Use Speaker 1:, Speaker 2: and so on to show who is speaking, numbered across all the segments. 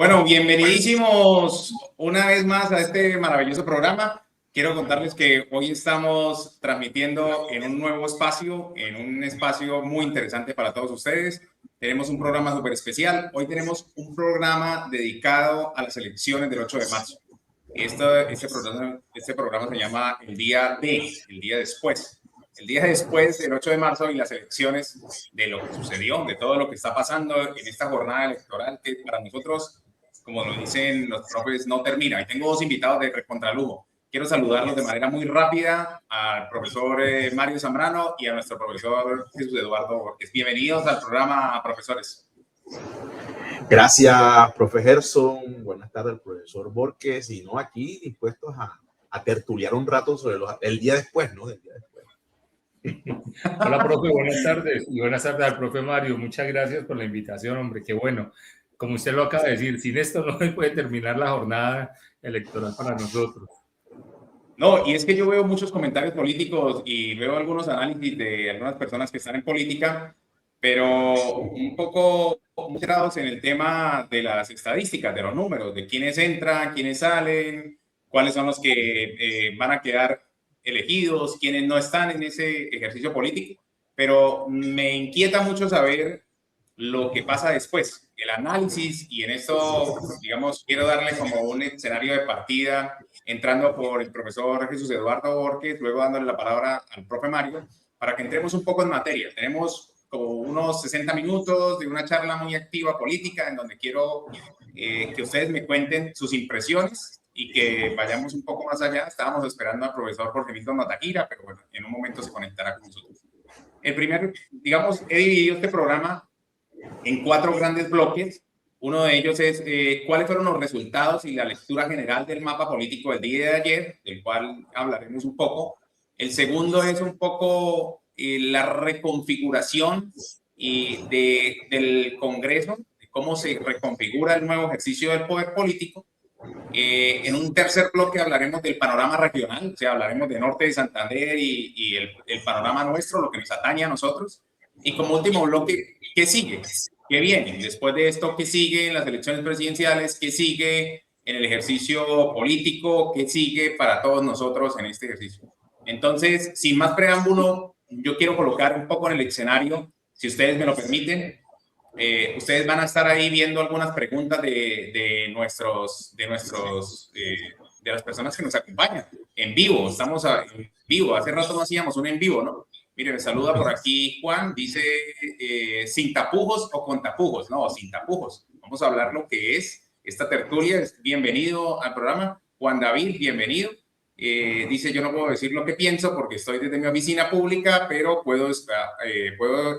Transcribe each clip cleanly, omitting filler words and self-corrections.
Speaker 1: Bueno, bienvenidísimos una vez más a este maravilloso programa. Quiero contarles que hoy estamos transmitiendo en un nuevo espacio, en un espacio muy interesante para todos ustedes. Tenemos un programa súper especial. Hoy tenemos un programa dedicado a las elecciones del 8 de marzo. Este programa se llama el día D, el día después. El día después del 8 de marzo y las elecciones, de lo que sucedió, de todo lo que está pasando en esta jornada electoral que para nosotros, como lo dicen los profes, no termina. Y tengo dos invitados de recontralujo. Quiero saludarlos de manera muy rápida al profesor Mario Zambrano y a nuestro profesor Jesús Eduardo Borges. Bienvenidos al programa, profesores.
Speaker 2: Gracias, profe Gerson. Buenas tardes, profesor Borges. Y no, aquí dispuestos a tertuliar un rato sobre el día después, ¿no? Del día después.
Speaker 3: Hola, profe, buenas tardes. Y buenas tardes al profe Mario. Muchas gracias por la invitación, hombre. Qué bueno. Como usted lo acaba de decir, sin esto no puede terminar la jornada electoral para nosotros.
Speaker 1: No, y es que yo veo muchos comentarios políticos y veo algunos análisis de algunas personas que están en política, pero un poco centrados en el tema de las estadísticas, de los números, de quiénes entran, quiénes salen, cuáles son los que van a quedar elegidos, quiénes no están en ese ejercicio político. Pero me inquieta mucho saber lo que pasa después, el análisis, y en esto, digamos, quiero darle como un escenario de partida, entrando por el profesor Jesús Eduardo Borges, luego dándole la palabra al profe Mario, para que entremos un poco en materia. Tenemos como unos 60 minutos de una charla muy activa política, en donde quiero que ustedes me cuenten sus impresiones y que vayamos un poco más allá. Estábamos esperando al profesor Jorge Milton Mataquira, pero bueno, en un momento se conectará con nosotros. El primer, digamos, he dividido este programa en 4 grandes bloques. Uno de ellos es cuáles fueron los resultados y la lectura general del mapa político del día de ayer, del cual hablaremos un poco. El segundo es un poco la reconfiguración del Congreso, de cómo se reconfigura el nuevo ejercicio del poder político. En un tercer bloque hablaremos del panorama regional, o sea, hablaremos de Norte de Santander y el panorama nuestro, lo que nos atañe a nosotros. Y como último bloque, ¿qué sigue? ¿Qué viene? Después de esto, ¿qué sigue en las elecciones presidenciales? ¿Qué sigue en el ejercicio político? ¿Qué sigue para todos nosotros en este ejercicio? Entonces, sin más preámbulo, yo quiero colocar un poco en el escenario, si ustedes me lo permiten. Ustedes van a estar ahí viendo algunas preguntas de las personas que nos acompañan en vivo. Estamos en vivo. Hace rato no hacíamos un en vivo, ¿no? Mire, me saluda por aquí Juan, dice sin tapujos o con tapujos. No, sin tapujos. Vamos a hablar lo que es esta tertulia. Bienvenido al programa. Juan David, bienvenido. Dice, yo no puedo decir lo que pienso porque estoy desde mi oficina pública, pero puedo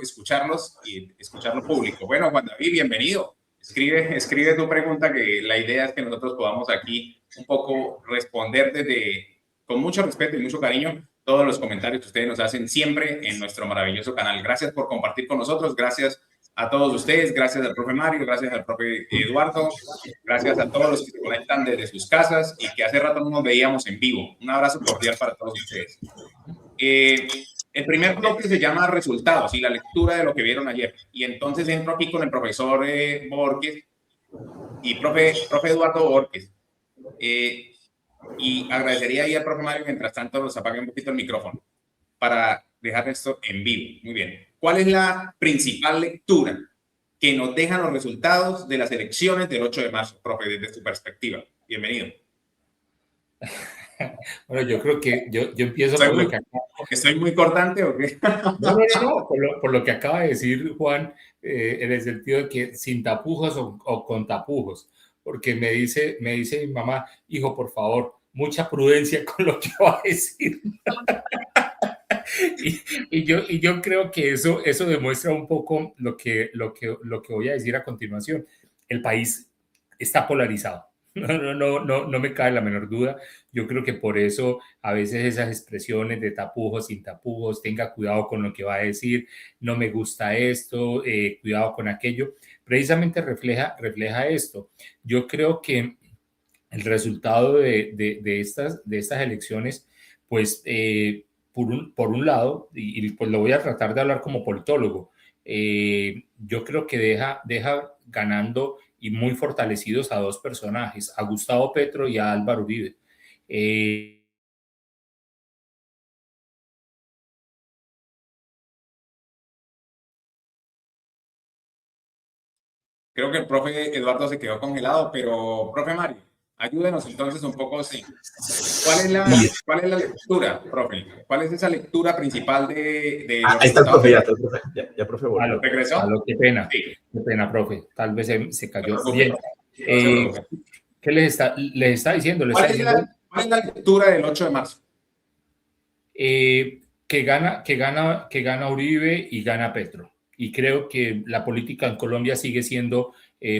Speaker 1: escucharlos y escucharlo público. Bueno, Juan David, bienvenido. Escribe tu pregunta, que la idea es que nosotros podamos aquí un poco responder con mucho respeto y mucho cariño todos los comentarios que ustedes nos hacen siempre en nuestro maravilloso canal. Gracias por compartir con nosotros, gracias a todos ustedes, gracias al profe Mario, gracias al profe Eduardo, gracias a todos los que se conectan desde sus casas y que hace rato no nos veíamos en vivo. Un abrazo cordial para todos ustedes. El primer bloque se llama resultados y la lectura de lo que vieron ayer. Y entonces entro aquí con el profesor Borges y profe Eduardo Borges. Y agradecería ahí al profe Mario, mientras tanto, nos apague un poquito el micrófono para dejar esto en vivo. Muy bien. ¿Cuál es la principal lectura que nos dejan los resultados de las elecciones del 8 de marzo, profe, desde su perspectiva? Bienvenido.
Speaker 3: Bueno, yo creo que yo empiezo por lo que acaba.
Speaker 1: ¿Estoy muy cortante o qué?
Speaker 3: No, por lo que acaba de decir Juan, en el sentido de que sin tapujos o con tapujos, porque me dice mi mamá, hijo, por favor, mucha prudencia con lo que va a decir. y yo creo que eso demuestra un poco lo que voy a decir a continuación. El país está polarizado. No me cabe la menor duda. Yo creo que por eso a veces esas expresiones de tapujos, sin tapujos, tenga cuidado con lo que va a decir, no me gusta esto, cuidado con aquello, precisamente refleja esto. Yo creo que el resultado de estas elecciones, pues por un lado, y pues lo voy a tratar de hablar como politólogo, yo creo que deja ganando y muy fortalecidos a dos personajes, a Gustavo Petro y a Álvaro Uribe.
Speaker 1: Creo que el profe Eduardo se quedó congelado, pero profe Mario, ayúdenos entonces un poco, sí. ¿Cuál es la lectura, profe? ¿Cuál es esa lectura principal de los
Speaker 2: ahí está el
Speaker 1: resultados?
Speaker 2: profe, ya está el profe. Ya profe volvió.
Speaker 1: ¿Regresó?
Speaker 3: Qué pena,
Speaker 1: Sí.
Speaker 3: Qué pena, profe. Tal vez se cayó.
Speaker 1: No se
Speaker 3: Bien.
Speaker 1: preocupe.
Speaker 3: ¿Qué les está diciendo?
Speaker 1: ¿Cuál es la lectura del 8 de marzo?
Speaker 3: Que gana Uribe y gana Petro. Y creo que la política en Colombia sigue siendo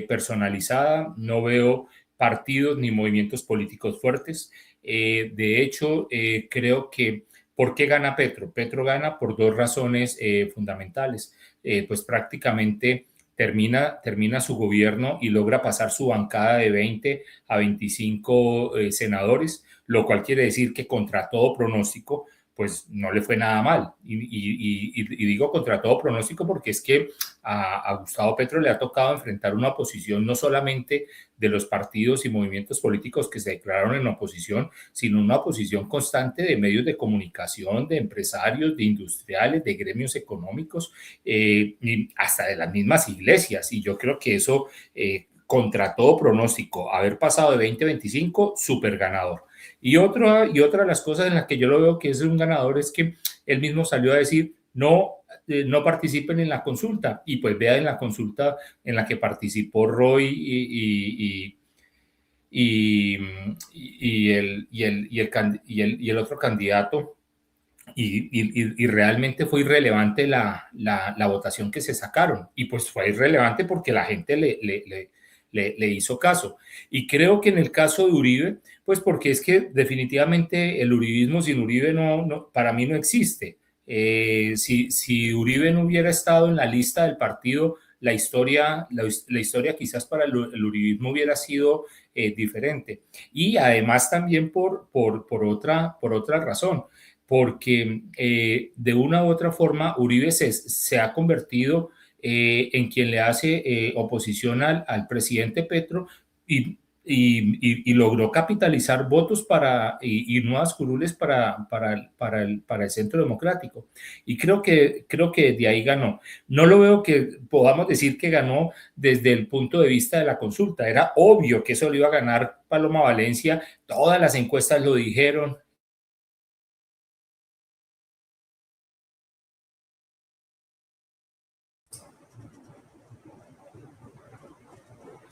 Speaker 3: personalizada. No veo partidos ni movimientos políticos fuertes. De hecho, creo que ¿por qué gana Petro? Petro gana por dos razones fundamentales. Pues prácticamente termina su gobierno y logra pasar su bancada de 20 a 25 senadores, lo cual quiere decir que contra todo pronóstico, pues no le fue nada mal. Y digo contra todo pronóstico porque es que a Gustavo Petro le ha tocado enfrentar una oposición no solamente de los partidos y movimientos políticos que se declararon en oposición, sino una oposición constante de medios de comunicación, de empresarios, de industriales, de gremios económicos, y hasta de las mismas iglesias. Y yo creo que eso, contra todo pronóstico, haber pasado de 20 a 25, súper ganador. Y otra de las cosas en las que yo lo veo que es un ganador es que él mismo salió a decir no participen en la consulta, y pues vean en la consulta en la que participó Roy y el otro candidato, y realmente fue irrelevante la votación que se sacaron, y pues fue irrelevante porque la gente le hizo caso. Y creo que en el caso de Uribe, pues porque es que definitivamente el uribismo sin Uribe para mí no existe. Si Uribe no hubiera estado en la lista del partido, la historia quizás para el uribismo hubiera sido diferente. Y además también por otra razón, porque de una u otra forma Uribe se ha convertido en quien le hace oposición al presidente Petro, y logró capitalizar votos y nuevas curules para el Centro Democrático. Y creo que de ahí ganó. No lo veo que podamos decir que ganó desde el punto de vista de la consulta. Era obvio que eso lo iba a ganar Paloma Valencia. Todas las encuestas lo dijeron.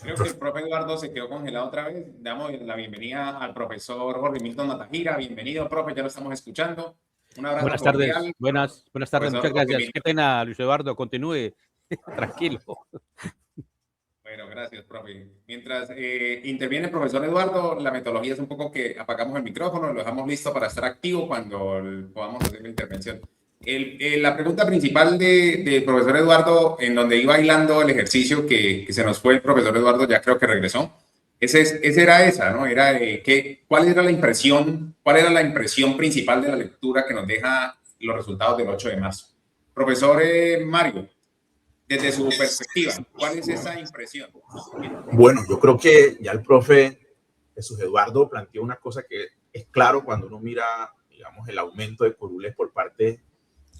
Speaker 1: Creo que el profe Eduardo se quedó congelado otra vez. Damos la bienvenida al profesor Jorge Milton Matajira. Bienvenido, profe, ya lo estamos escuchando. Un abrazo
Speaker 4: buenas tardes,
Speaker 1: cordial.
Speaker 4: buenas tardes, muchas gracias.
Speaker 1: Milton.
Speaker 4: Qué pena, Luis Eduardo, continúe, tranquilo.
Speaker 1: Bueno, gracias, profe. Mientras interviene el profesor Eduardo, la metodología es un poco que apagamos el micrófono, lo dejamos listo para estar activo cuando podamos hacer la intervención. La pregunta principal del profesor Eduardo, en donde iba hilando el ejercicio que se nos fue el profesor Eduardo, ya creo que regresó, era esa, ¿no? Era ¿cuál era la impresión principal de la lectura que nos deja los resultados del 8 de marzo? Profesor Mario, desde su perspectiva, ¿cuál es esa impresión?
Speaker 2: Bueno, yo creo que ya el profe Jesús Eduardo planteó una cosa que es claro cuando uno mira, digamos, el aumento de curules por parte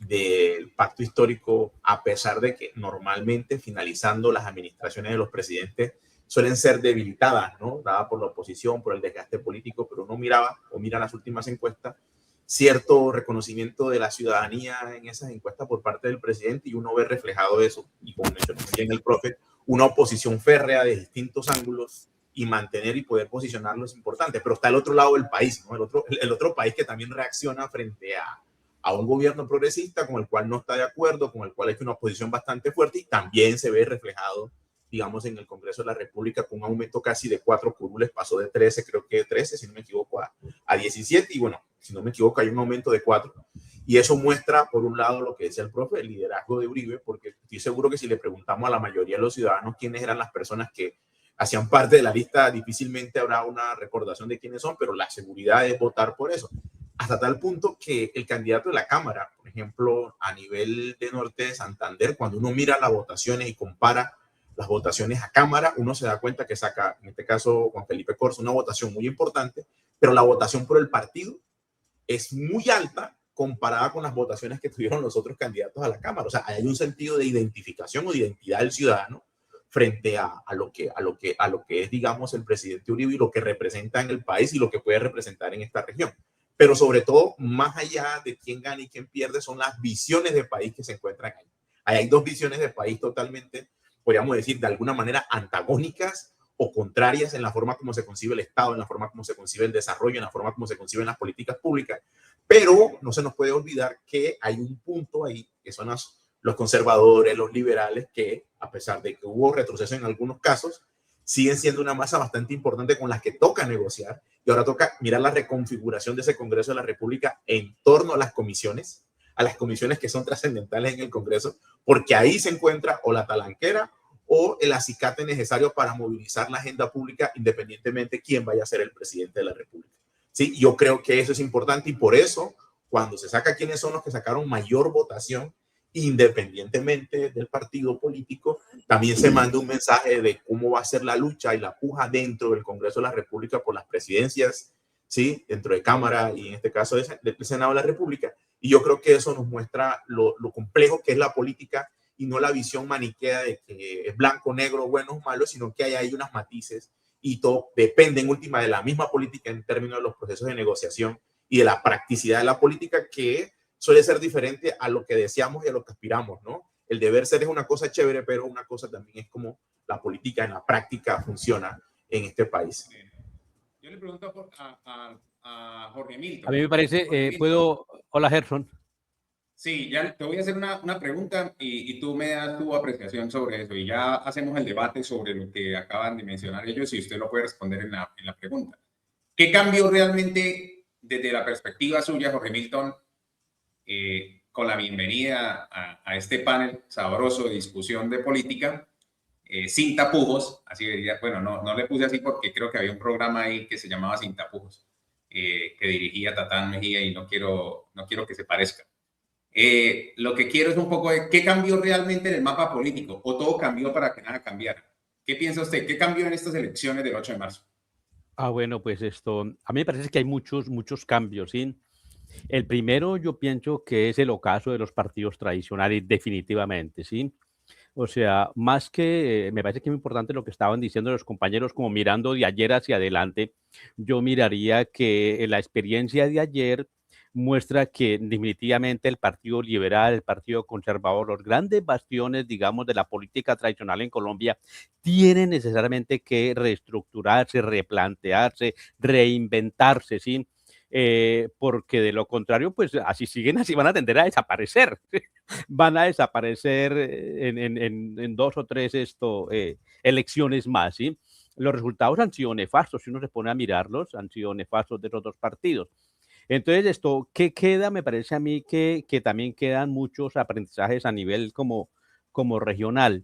Speaker 2: del pacto histórico, a pesar de que normalmente finalizando las administraciones de los presidentes suelen ser debilitadas, ¿no? Dadas por la oposición, por el desgaste político, pero uno mira las últimas encuestas, cierto reconocimiento de la ciudadanía en esas encuestas por parte del presidente, y uno ve reflejado eso, y como mencionó bien el profe, una oposición férrea de distintos ángulos, y mantener y poder posicionarlo es importante. Pero está el otro lado del país, ¿no? El otro país que también reacciona frente a un gobierno progresista con el cual no está de acuerdo, con el cual hay una oposición bastante fuerte, y también se ve reflejado, digamos, en el Congreso de la República, con un aumento casi de 4 curules, pasó de 13, creo que de 13, si no me equivoco, a 17, y bueno, si no me equivoco, hay un aumento de 4, y eso muestra, por un lado, lo que decía el profe, el liderazgo de Uribe, porque estoy seguro que si le preguntamos a la mayoría de los ciudadanos quiénes eran las personas que hacían parte de la lista, difícilmente habrá una recordación de quiénes son, pero la seguridad es votar por eso. Hasta tal punto que el candidato de la Cámara, por ejemplo, a nivel de norte de Santander, cuando uno mira las votaciones y compara las votaciones a Cámara, uno se da cuenta que saca, en este caso Juan Felipe Corzo, una votación muy importante, pero la votación por el partido es muy alta comparada con las votaciones que tuvieron los otros candidatos a la Cámara. O sea, hay un sentido de identificación o de identidad del ciudadano frente a lo que es, digamos, el presidente Uribe y lo que representa en el país y lo que puede representar en esta región. Pero sobre todo, más allá de quién gana y quién pierde, son las visiones de país que se encuentran ahí. Hay dos visiones de país totalmente, podríamos decir, de alguna manera antagónicas o contrarias en la forma como se concibe el Estado, en la forma como se concibe el desarrollo, en la forma como se conciben las políticas públicas. Pero no se nos puede olvidar que hay un punto ahí, que son los conservadores, los liberales, que a pesar de que hubo retroceso en algunos casos, siguen siendo una masa bastante importante con las que toca negociar. Y ahora toca mirar la reconfiguración de ese Congreso de la República en torno a las comisiones que son trascendentales en el Congreso, porque ahí se encuentra o la talanquera o el acicate necesario para movilizar la agenda pública independientemente de quién vaya a ser el presidente de la República. Sí, yo creo que eso es importante y por eso, cuando se saca quiénes son los que sacaron mayor votación, independientemente del partido político, también se manda un mensaje de cómo va a ser la lucha y la puja dentro del Congreso de la República por las presidencias, ¿sí? Dentro de Cámara y en este caso del Senado de la República. Y yo creo que eso nos muestra lo complejo que es la política y no la visión maniquea de que es blanco, negro, bueno o malo, sino que hay unos matices y todo depende en última de la misma política en términos de los procesos de negociación y de la practicidad de la política que suele ser diferente a lo que deseamos y a lo que aspiramos, ¿no? El deber ser es una cosa chévere, pero una cosa también es como la política en la práctica funciona en este país.
Speaker 1: Yo le pregunto a Jorge Milton.
Speaker 4: A mí me parece, Hola, Gerson.
Speaker 1: Sí, ya te voy a hacer una pregunta y tú me das tu apreciación sobre eso y ya hacemos el debate sobre lo que acaban de mencionar ellos y usted lo puede responder en la pregunta. ¿Qué cambió realmente desde la perspectiva suya, Jorge Milton, con la bienvenida a este panel sabroso de discusión de política, sin tapujos? Así diría, bueno, no le puse así porque creo que había un programa ahí que se llamaba Sin Tapujos, que dirigía Tatán Mejía y no quiero que se parezca. Lo que quiero es un poco de qué cambió realmente en el mapa político o todo cambió para que nada cambiara. ¿Qué piensa usted? ¿Qué cambió en estas elecciones del 8 de marzo?
Speaker 4: Bueno, pues a mí me parece que hay muchos cambios, ¿sí? El primero yo pienso que es el ocaso de los partidos tradicionales, definitivamente, ¿sí? O sea, más que, me parece que es muy importante lo que estaban diciendo los compañeros, como mirando de ayer hacia adelante, yo miraría que la experiencia de ayer muestra que definitivamente el Partido Liberal, el Partido Conservador, los grandes bastiones, digamos, de la política tradicional en Colombia, tienen necesariamente que reestructurarse, replantearse, reinventarse, ¿sí? Porque de lo contrario, pues así siguen, así van a tender a desaparecer. Van a desaparecer en 2 o 3 elecciones más, ¿sí? Los resultados han sido nefastos, si uno se pone a mirarlos, han sido nefastos de los dos partidos. Entonces, ¿qué queda? Me parece a mí que también quedan muchos aprendizajes a nivel como regional.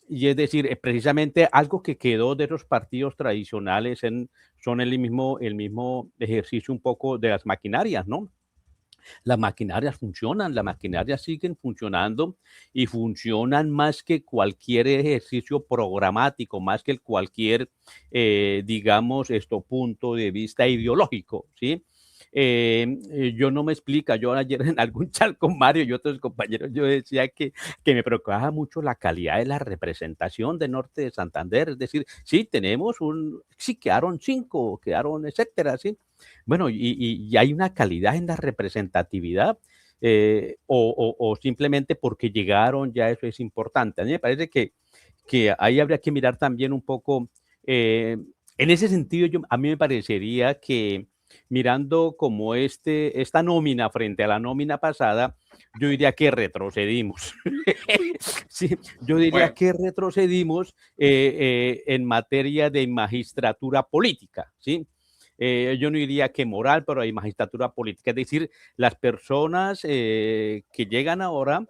Speaker 4: Y es decir, precisamente algo que quedó de los partidos tradicionales son el mismo ejercicio un poco de las maquinarias, ¿no? Las maquinarias funcionan, las maquinarias siguen funcionando y funcionan más que cualquier ejercicio programático, más que cualquier, digamos, punto de vista ideológico, ¿sí? Yo no me explica, yo ayer en algún chat con Mario y otros compañeros, yo decía que me preocupaba mucho la calidad de la representación de Norte de Santander, es decir, sí, sí, quedaron 5, quedaron, etcétera, sí. Bueno, y hay una calidad en la representatividad, o simplemente porque llegaron, ya eso es importante. A mí me parece que ahí habría que mirar también un poco, en ese sentido, a mí me parecería que mirando como esta nómina frente a la nómina pasada, yo diría que retrocedimos. Sí, yo diría que retrocedimos en materia de magistratura política, ¿sí? Yo no diría que moral, pero hay magistratura política. Es decir, las personas que llegan ahora,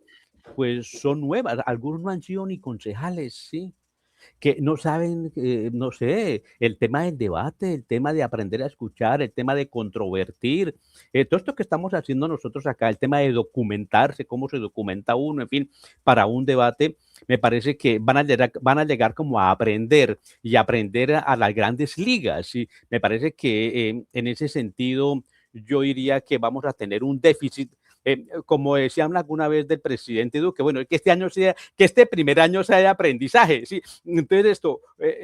Speaker 4: pues son nuevas. Algunos no han sido ni concejales, ¿sí? que no saben, no sé, el tema del debate, el tema de aprender a escuchar, el tema de controvertir, todo esto que estamos haciendo nosotros acá, el tema de documentarse, cómo se documenta uno, en fin, para un debate, me parece que van a llegar como a aprender y aprender a las grandes ligas. Y me parece que en ese sentido yo diría que vamos a tener un déficit. Como decían alguna vez del presidente Duque, bueno, que este año sea, que este primer año sea de aprendizaje, ¿sí? Entonces esto,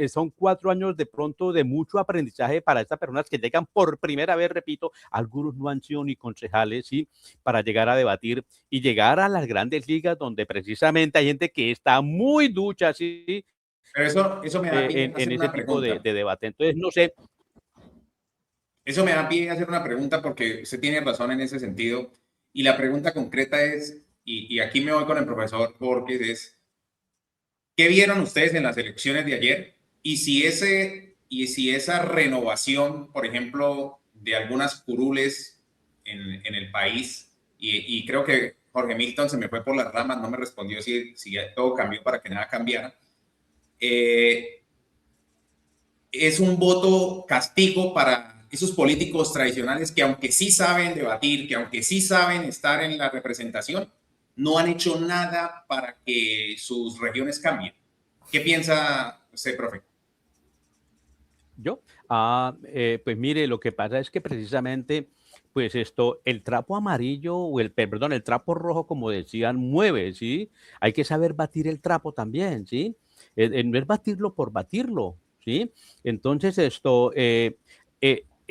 Speaker 4: son 4 años de pronto de mucho aprendizaje para estas personas que llegan por primera vez, repito, algunos no han sido ni concejales, ¿sí? Para llegar a debatir y llegar a las grandes ligas donde precisamente hay gente que está muy ducha, ¿sí?
Speaker 1: Pero eso me da pie a
Speaker 4: En
Speaker 1: hacer
Speaker 4: ese
Speaker 1: una
Speaker 4: tipo
Speaker 1: pregunta.
Speaker 4: de debate. Entonces, no sé.
Speaker 1: Eso me da pie a hacer una pregunta porque usted tiene razón en ese sentido. Y la pregunta concreta es, y aquí me voy con el profesor Borges, es, ¿qué vieron ustedes en las elecciones de ayer? Y si esa renovación, por ejemplo, de algunas curules en el país, y creo que Jorge Milton se me fue por las ramas, no me respondió si todo cambió para que nada cambiara, es un voto castigo para esos políticos tradicionales que aunque sí saben debatir, que aunque sí saben estar en la representación, no han hecho nada para que sus regiones cambien. ¿Qué piensa usted, profe?
Speaker 4: Yo, pues mire, lo que pasa es que precisamente, pues esto, el trapo amarillo o perdón, el trapo rojo, como decían, mueve, ¿sí? Hay que saber batir el trapo también, ¿sí? No es batirlo por batirlo, ¿sí? Entonces esto,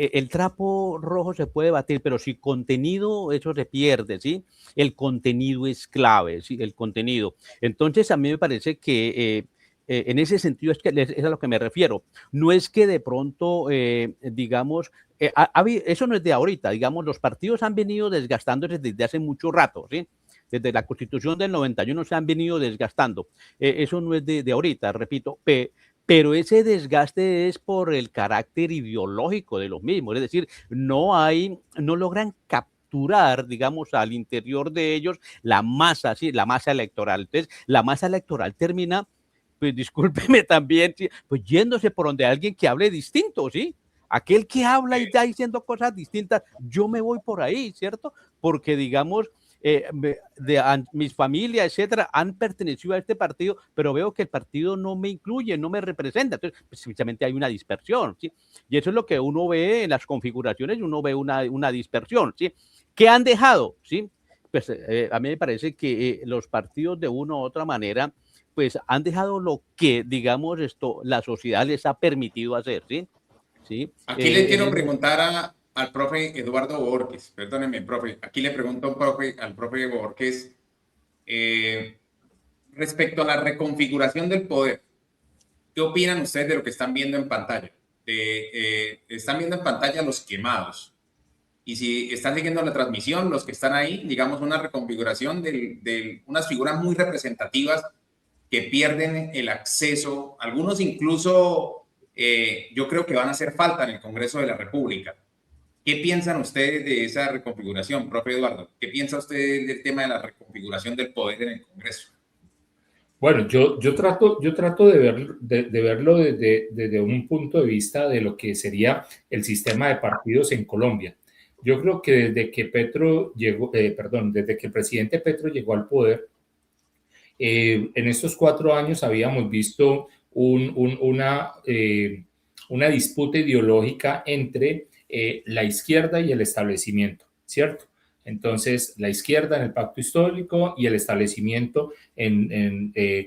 Speaker 4: el trapo rojo se puede batir, pero si contenido, eso se pierde, ¿sí? El contenido es clave, ¿sí? El contenido. Entonces, a mí me parece que en ese sentido es a lo que me refiero. No es que de pronto, digamos, eso no es de ahorita, digamos, los partidos han venido desgastándose desde hace mucho rato, ¿sí? Desde la Constitución del 91 se han venido desgastando. Eso no es de ahorita, repito, pero ese desgaste es por el carácter ideológico de los mismos, es decir, no logran capturar, digamos, al interior de ellos la masa, ¿sí? La masa electoral. Entonces, la masa electoral termina, pues discúlpeme también, ¿sí? Pues yéndose por donde alguien que hable distinto, ¿sí? Aquel que habla y está diciendo cosas distintas, yo me voy por ahí, ¿cierto? Porque, digamos, mis familias, etcétera, han pertenecido a este partido, pero veo que el partido no me incluye, no me representa. Entonces, precisamente hay una dispersión, ¿sí? Y eso es lo que uno ve en las configuraciones, uno ve una dispersión, ¿sí? ¿Qué han dejado? ¿Sí? Pues a mí me parece que los partidos de una u otra manera, pues han dejado lo que, digamos, la sociedad les ha permitido hacer, ¿sí? ¿Sí?
Speaker 1: Aquí le quiero preguntar al profe Eduardo Borges, perdóneme, profe, aquí le pregunto al profe Borges respecto a la reconfiguración del poder. ¿Qué opinan ustedes de lo que están viendo en pantalla? Están viendo en pantalla los quemados. Y si están siguiendo la transmisión, los que están ahí, digamos, una reconfiguración de unas figuras muy representativas que pierden el acceso, algunos incluso yo creo que van a hacer falta en el Congreso de la República. ¿Qué piensan ustedes de esa reconfiguración, profe Eduardo? ¿Qué piensa usted del tema de la reconfiguración del poder en el Congreso?
Speaker 3: Bueno, yo trato de verlo desde un punto de vista de lo que sería el sistema de partidos en Colombia. Yo creo que desde que Petro llegó, desde que el presidente Petro llegó al poder, en estos 4 años habíamos visto una disputa ideológica entre la izquierda y el establecimiento, ¿cierto? Entonces, la izquierda en el pacto histórico y el establecimiento que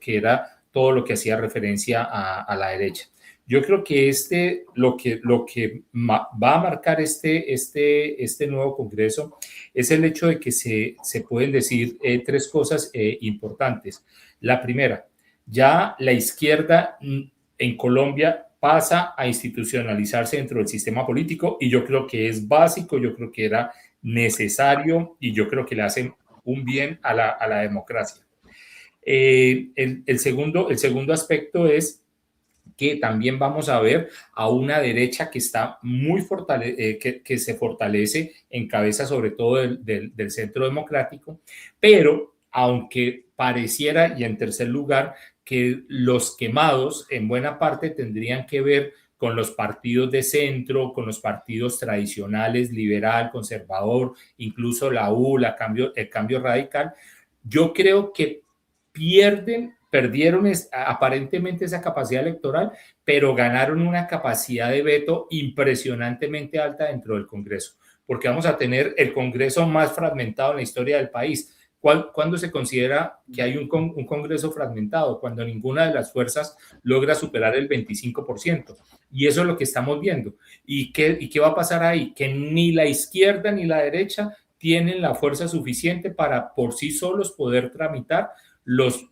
Speaker 3: era todo lo que hacía referencia a la derecha. Yo creo que lo que va a marcar este nuevo Congreso es el hecho de que se pueden decir 3 cosas importantes. La primera, ya la izquierda en Colombia pasa a institucionalizarse dentro del sistema político y yo creo que es básico, yo creo que era necesario y yo creo que le hacen un bien a la democracia. El segundo aspecto es que también vamos a ver a una derecha que está muy que se fortalece en cabeza sobre todo del centro democrático, pero aunque pareciera, y en tercer lugar, que los quemados en buena parte tendrían que ver con los partidos de centro, con los partidos tradicionales, liberal, conservador, incluso la U, el cambio radical. Yo creo que perdieron aparentemente esa capacidad electoral, pero ganaron una capacidad de veto impresionantemente alta dentro del Congreso, porque vamos a tener el Congreso más fragmentado en la historia del país. ¿Cuándo se considera que hay un Congreso fragmentado? Cuando ninguna de las fuerzas logra superar el 25%. Y eso es lo que estamos viendo. ¿Y qué va a pasar ahí? Que ni la izquierda ni la derecha tienen la fuerza suficiente para por sí solos poder tramitar los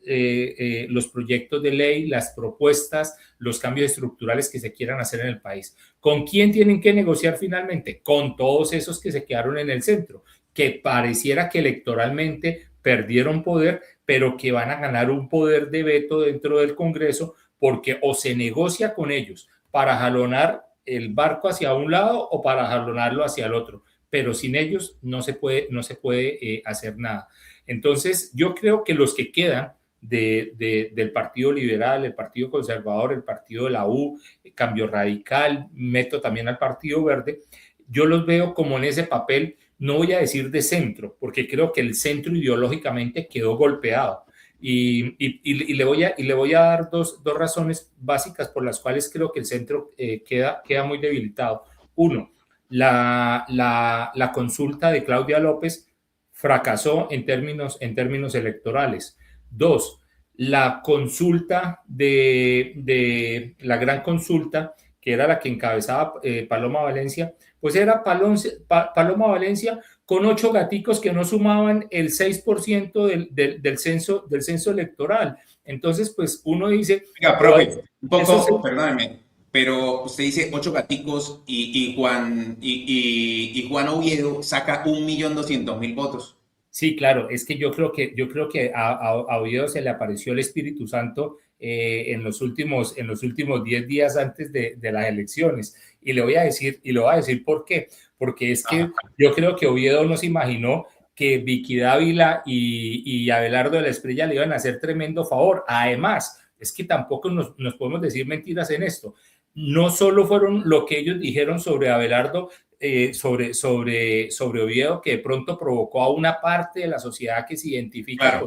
Speaker 3: proyectos de ley, las propuestas, los cambios estructurales que se quieran hacer en el país. ¿Con quién tienen que negociar finalmente? Con todos esos que se quedaron en el centro, que pareciera que electoralmente perdieron poder, pero que van a ganar un poder de veto dentro del Congreso, porque o se negocia con ellos para jalonar el barco hacia un lado o para jalonarlo hacia el otro, pero sin ellos no se puede hacer nada. Entonces, yo creo que los que quedan del Partido Liberal, el Partido Conservador, el Partido de la U, el Cambio Radical, meto también al Partido Verde, yo los veo como en ese papel, no voy a decir de centro, porque creo que el centro ideológicamente quedó golpeado. Y le voy a dar dos razones básicas por las cuales creo que el centro queda muy debilitado. Uno, la consulta de Claudia López fracasó en términos electorales. Dos, la consulta de la gran consulta, que era la que encabezaba Paloma Valencia, pues era Paloma Valencia con 8 gaticos que no sumaban el 6% del censo electoral. Entonces, pues uno dice...
Speaker 1: Oiga, profe, un poco, perdóneme, pero usted dice 8 gaticos y Juan Oviedo saca 1.200.000 votos.
Speaker 3: Sí, claro, es que yo creo que a Oviedo se le apareció el Espíritu Santo en los últimos 10 días antes de las elecciones. Y le voy a decir por qué. Porque es que yo creo que Oviedo no se imaginó que Vicky Dávila y Abelardo de la Espriella le iban a hacer tremendo favor. Además, es que tampoco nos podemos decir mentiras en esto. No solo fueron lo que ellos dijeron sobre Abelardo, sobre Oviedo, que de pronto provocó a una parte de la sociedad que se identifica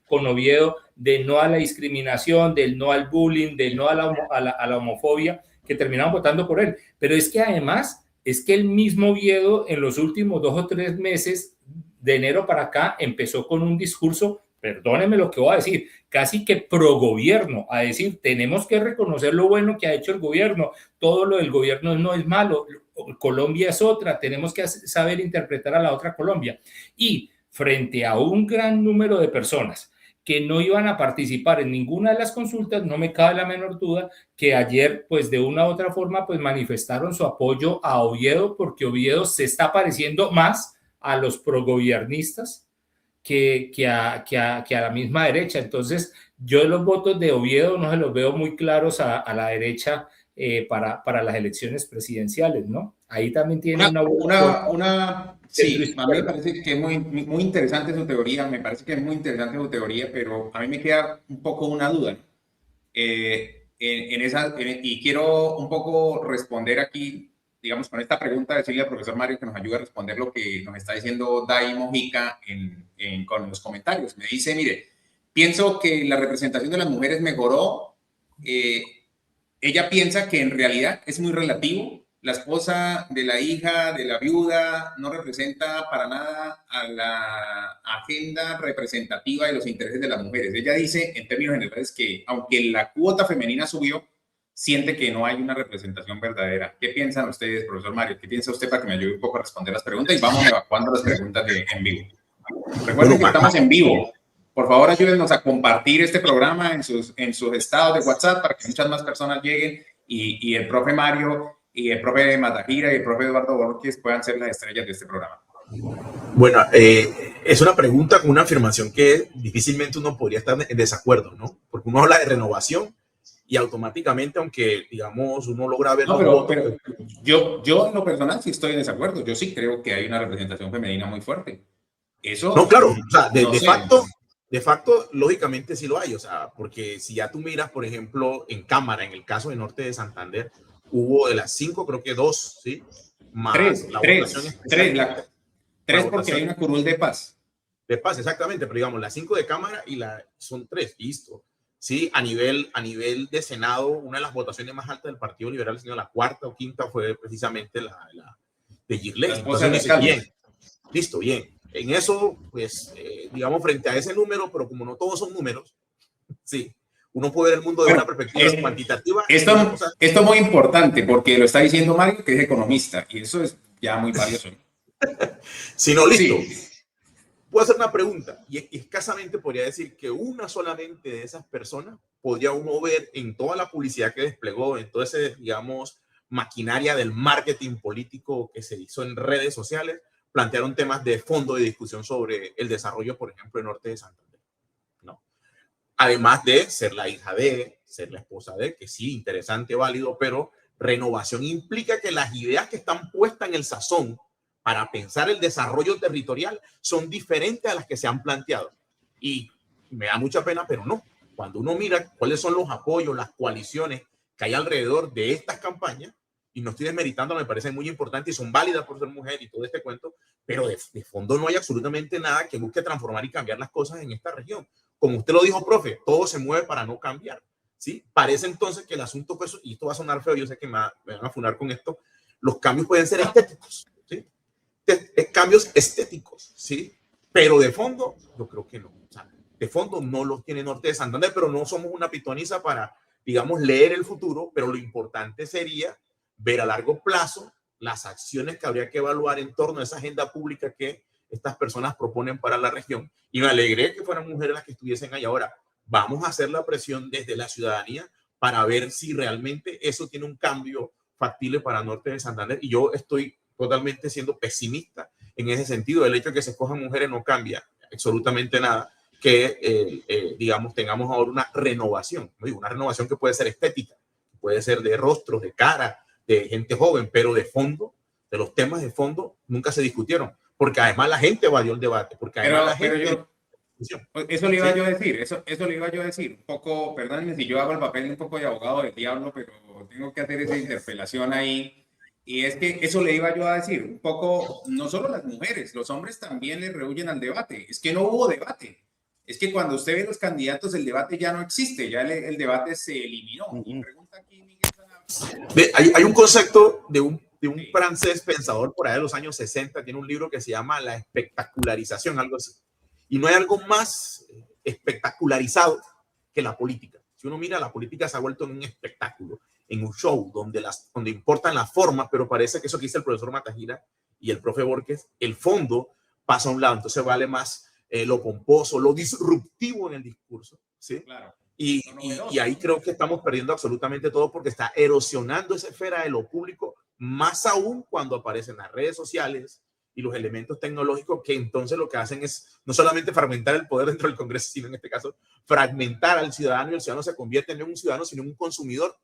Speaker 3: con Oviedo, de no a la discriminación, del no al bullying, del no a la homofobia, que terminaron votando por él. Pero es que además, es que el mismo Oviedo en los últimos 2 o 3 meses, de enero para acá, empezó con un discurso, perdónenme lo que voy a decir, casi que pro gobierno, a decir, tenemos que reconocer lo bueno que ha hecho el gobierno, todo lo del gobierno no es malo, Colombia es otra, tenemos que saber interpretar a la otra Colombia. Y frente a un gran número de personas que no iban a participar en ninguna de las consultas, no me cabe la menor duda que ayer, pues de una u otra forma, pues manifestaron su apoyo a Oviedo, porque Oviedo se está pareciendo más a los progobiernistas que a la misma derecha. Entonces, yo los votos de Oviedo no se los veo muy claros a la derecha para las elecciones presidenciales, ¿no? Ahí también tiene
Speaker 1: sí, a mí me parece que es muy interesante su teoría, pero a mí me queda un poco una duda, y quiero un poco responder aquí, digamos, con esta pregunta, decirle al profesor Mario que nos ayude a responder lo que nos está diciendo Dai Mojica con los comentarios. Me dice, mire, pienso que la representación de las mujeres mejoró. Ella piensa que en realidad es muy relativo. La esposa de la hija, de la viuda, no representa para nada a la agenda representativa de los intereses de las mujeres. Ella dice, en términos generales, que aunque la cuota femenina subió, siente que no hay una representación verdadera. ¿Qué piensan ustedes, profesor Mario? ¿Qué piensa usted para que me ayude un poco a responder las preguntas? Y vamos evacuando las preguntas en vivo. Recuerden que estamos en vivo. Por favor, ayúdenos a compartir este programa en sus estados de WhatsApp para que muchas más personas lleguen y el profe Mario y el profe Matajira y el profe Eduardo Borges puedan ser las estrellas de este programa.
Speaker 2: Bueno, es una pregunta con una afirmación que difícilmente uno podría estar en desacuerdo, ¿no? Porque uno habla de renovación y automáticamente, aunque, digamos, uno logra ver...
Speaker 1: No, pero yo en lo personal sí estoy en desacuerdo. Yo sí creo que hay una representación femenina muy fuerte. Eso...
Speaker 2: No, claro, o sea, de facto... De facto, lógicamente sí lo hay, o sea, porque si ya tú miras, por ejemplo, en cámara, en el caso de Norte de Santander, hubo de las 5, creo que 2, ¿sí? Más la votación especial.
Speaker 1: Tres porque hay una curul de paz.
Speaker 2: De paz, exactamente, pero digamos, las 5 de cámara y son 3, listo. Sí, a nivel de Senado, una de las votaciones más altas del Partido Liberal, sino la cuarta o quinta, fue precisamente la de Girley. Entonces dice, bien, listo, bien. En eso, pues, digamos, frente a ese número, pero como no todos son números, sí, uno puede ver el mundo de una perspectiva cuantitativa.
Speaker 1: Esto es muy importante porque lo está diciendo Mario, que es economista, y eso es ya muy valioso.
Speaker 2: Si no, listo.
Speaker 1: Sí.
Speaker 2: Puedo hacer una pregunta, y escasamente podría decir que una solamente de esas personas podría uno ver en toda la publicidad que desplegó, en toda esa, digamos, maquinaria del marketing político que se hizo en redes sociales, plantearon temas de fondo de discusión sobre el desarrollo, por ejemplo, en Norte de Santander, ¿no? Además de ser la hija de, ser la esposa de, que sí, interesante, válido, pero renovación implica que las ideas que están puestas en el sazón para pensar el desarrollo territorial son diferentes a las que se han planteado. Y me da mucha pena, pero no. Cuando uno mira cuáles son los apoyos, las coaliciones que hay alrededor de estas campañas, y no estoy desmeritando, me parece muy importante y son válidas por ser mujer y todo este cuento, pero de fondo no hay absolutamente nada que busque transformar y cambiar las cosas en esta región. Como usted lo dijo, profe, todo se mueve para no cambiar, ¿sí? Parece entonces que el asunto fue, y esto va a sonar feo, yo sé que me van a funar con esto, los cambios pueden ser estéticos, ¿sí? Cambios estéticos, ¿sí? Pero de fondo, yo creo que no. O sea, de fondo no los tiene Norte de Santander, pero no somos una pitoniza para, digamos, leer el futuro, pero lo importante sería ver a largo plazo las acciones que habría que evaluar en torno a esa agenda pública que estas personas proponen para la región. Y me alegré que fueran mujeres las que estuviesen ahí. Ahora, vamos a hacer la presión desde la ciudadanía para ver si realmente eso tiene un cambio factible para Norte de Santander. Y yo estoy totalmente siendo pesimista en ese sentido. El hecho de que se escojan mujeres no cambia absolutamente nada, que digamos tengamos ahora una renovación, ¿no? Una renovación que puede ser estética, puede ser de rostros, de cara, de gente joven, pero de fondo, de los temas de fondo nunca se discutieron, porque además la gente evadió el debate, porque además la gente...
Speaker 1: Eso le iba yo a decir, eso le iba yo a decir, un poco, perdónenme si yo hago el papel un poco de abogado del diablo, pero tengo que hacer esa interpelación ahí. Y es que eso le iba yo a decir, un poco, no solo las mujeres, los hombres también le rehuyen al debate. Es que no hubo debate. Es que cuando usted ve los candidatos, el debate ya no existe, ya el debate se eliminó. Y pregunta aquí Miguel Sanabria.
Speaker 2: Hay un concepto de un francés pensador por allá de los años 60, tiene un libro que se llama La espectacularización, algo así. Y no hay algo más espectacularizado que la política. Si uno mira, la política se ha vuelto en un espectáculo, en un show donde importan las formas, pero parece que eso que dice el profesor Matajira y el profe Borges, el fondo pasa a un lado. Entonces vale más lo pomposo, lo disruptivo en el discurso, ¿sí? Claro. Y ahí creo que estamos perdiendo absolutamente todo porque está erosionando esa esfera de lo público, más aún cuando aparecen las redes sociales y los elementos tecnológicos que entonces lo que hacen es no solamente fragmentar el poder dentro del Congreso, sino en este caso fragmentar al ciudadano, y el ciudadano se convierte no en un ciudadano, sino en un consumidor,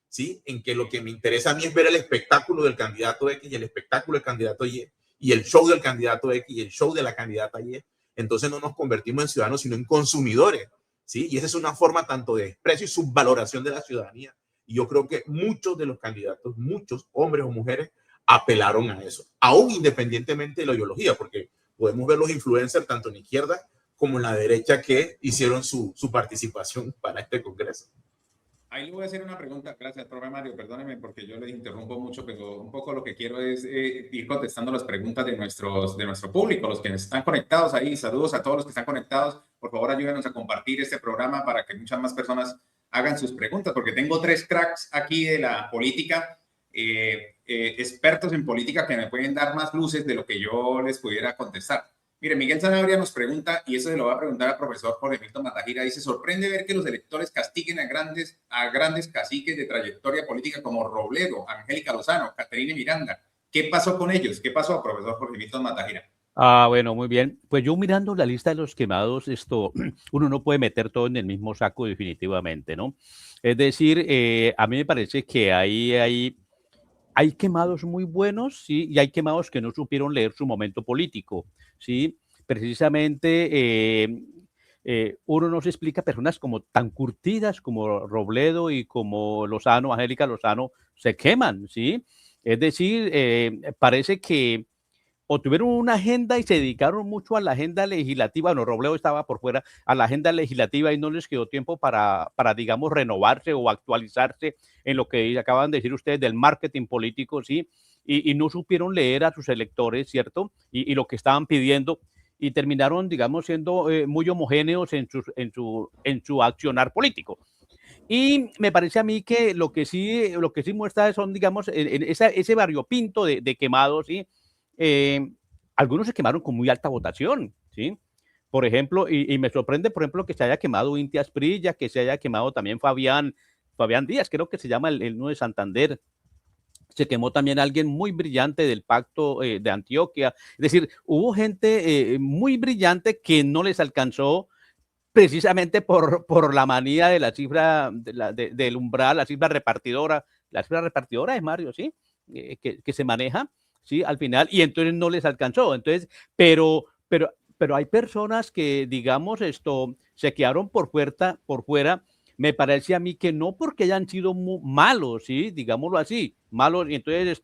Speaker 2: ¿sí? En que lo que me interesa a mí es ver el espectáculo del candidato X y el espectáculo del candidato Y y el show del candidato X y el show de la candidata Y. Entonces no nos convertimos en ciudadanos, sino en consumidores, ¿sí? Y esa es una forma tanto de desprecio y subvaloración de la ciudadanía. Y yo creo que muchos de los candidatos, muchos hombres o mujeres, apelaron a eso, aún independientemente de la ideología, porque podemos ver los influencers tanto en la izquierda como en la derecha que hicieron su participación para este congreso.
Speaker 1: Ahí le voy a hacer una pregunta, gracias, profe Mario, perdóneme porque yo les interrumpo mucho, pero un poco lo que quiero es ir contestando las preguntas de nuestro público, los que están conectados ahí. Saludos a todos los que están conectados. Por favor, ayúdenos a compartir este programa para que muchas más personas hagan sus preguntas, porque tengo 3 cracks aquí de la política, expertos en política que me pueden dar más luces de lo que yo les pudiera contestar. Mire, Miguel Sanabria nos pregunta, y eso se lo va a preguntar al profesor Jorge Milton Matajira, dice, sorprende ver que los electores castiguen a grandes caciques de trayectoria política como Robledo, Angélica Lozano, Caterina Miranda. ¿Qué pasó con ellos? ¿Qué pasó, profesor Jorge Milton Matajira?
Speaker 4: Bueno, muy bien. Pues yo mirando la lista de los quemados, uno no puede meter todo en el mismo saco definitivamente, ¿no? Es decir, a mí me parece que hay quemados muy buenos, ¿sí? Y hay quemados que no supieron leer su momento político, ¿sí? Precisamente uno no se explica personas como tan curtidas como Robledo y como Lozano, Angélica Lozano, se queman, ¿sí? Es decir, parece que o tuvieron una agenda y se dedicaron mucho a la agenda legislativa, bueno, Robledo estaba por fuera, a la agenda legislativa y no les quedó tiempo para digamos, renovarse o actualizarse en lo que acaban de decir ustedes del marketing político, ¿sí? Y no supieron leer a sus electores, ¿cierto? Y lo que estaban pidiendo y terminaron, digamos, siendo muy homogéneos en su accionar político. Y me parece a mí que lo que sí muestra son, digamos, en ese variopinto de quemados, ¿sí? Algunos se quemaron con muy alta votación, ¿sí? Por ejemplo, y me sorprende, por ejemplo, que se haya quemado Inti Asprilla, que se haya quemado también Fabián Díaz, creo que se llama el uno de Santander. Se quemó también alguien muy brillante del pacto de Antioquia. Es decir, hubo gente muy brillante que no les alcanzó precisamente por la manía de la cifra del umbral, la cifra repartidora es Mario, ¿sí? Que se maneja, ¿sí? Al final, y entonces no les alcanzó. Entonces, pero hay personas que, digamos, se quedaron por fuera, me parece a mí que no porque hayan sido malos, ¿sí? Digámoslo así, malos, y entonces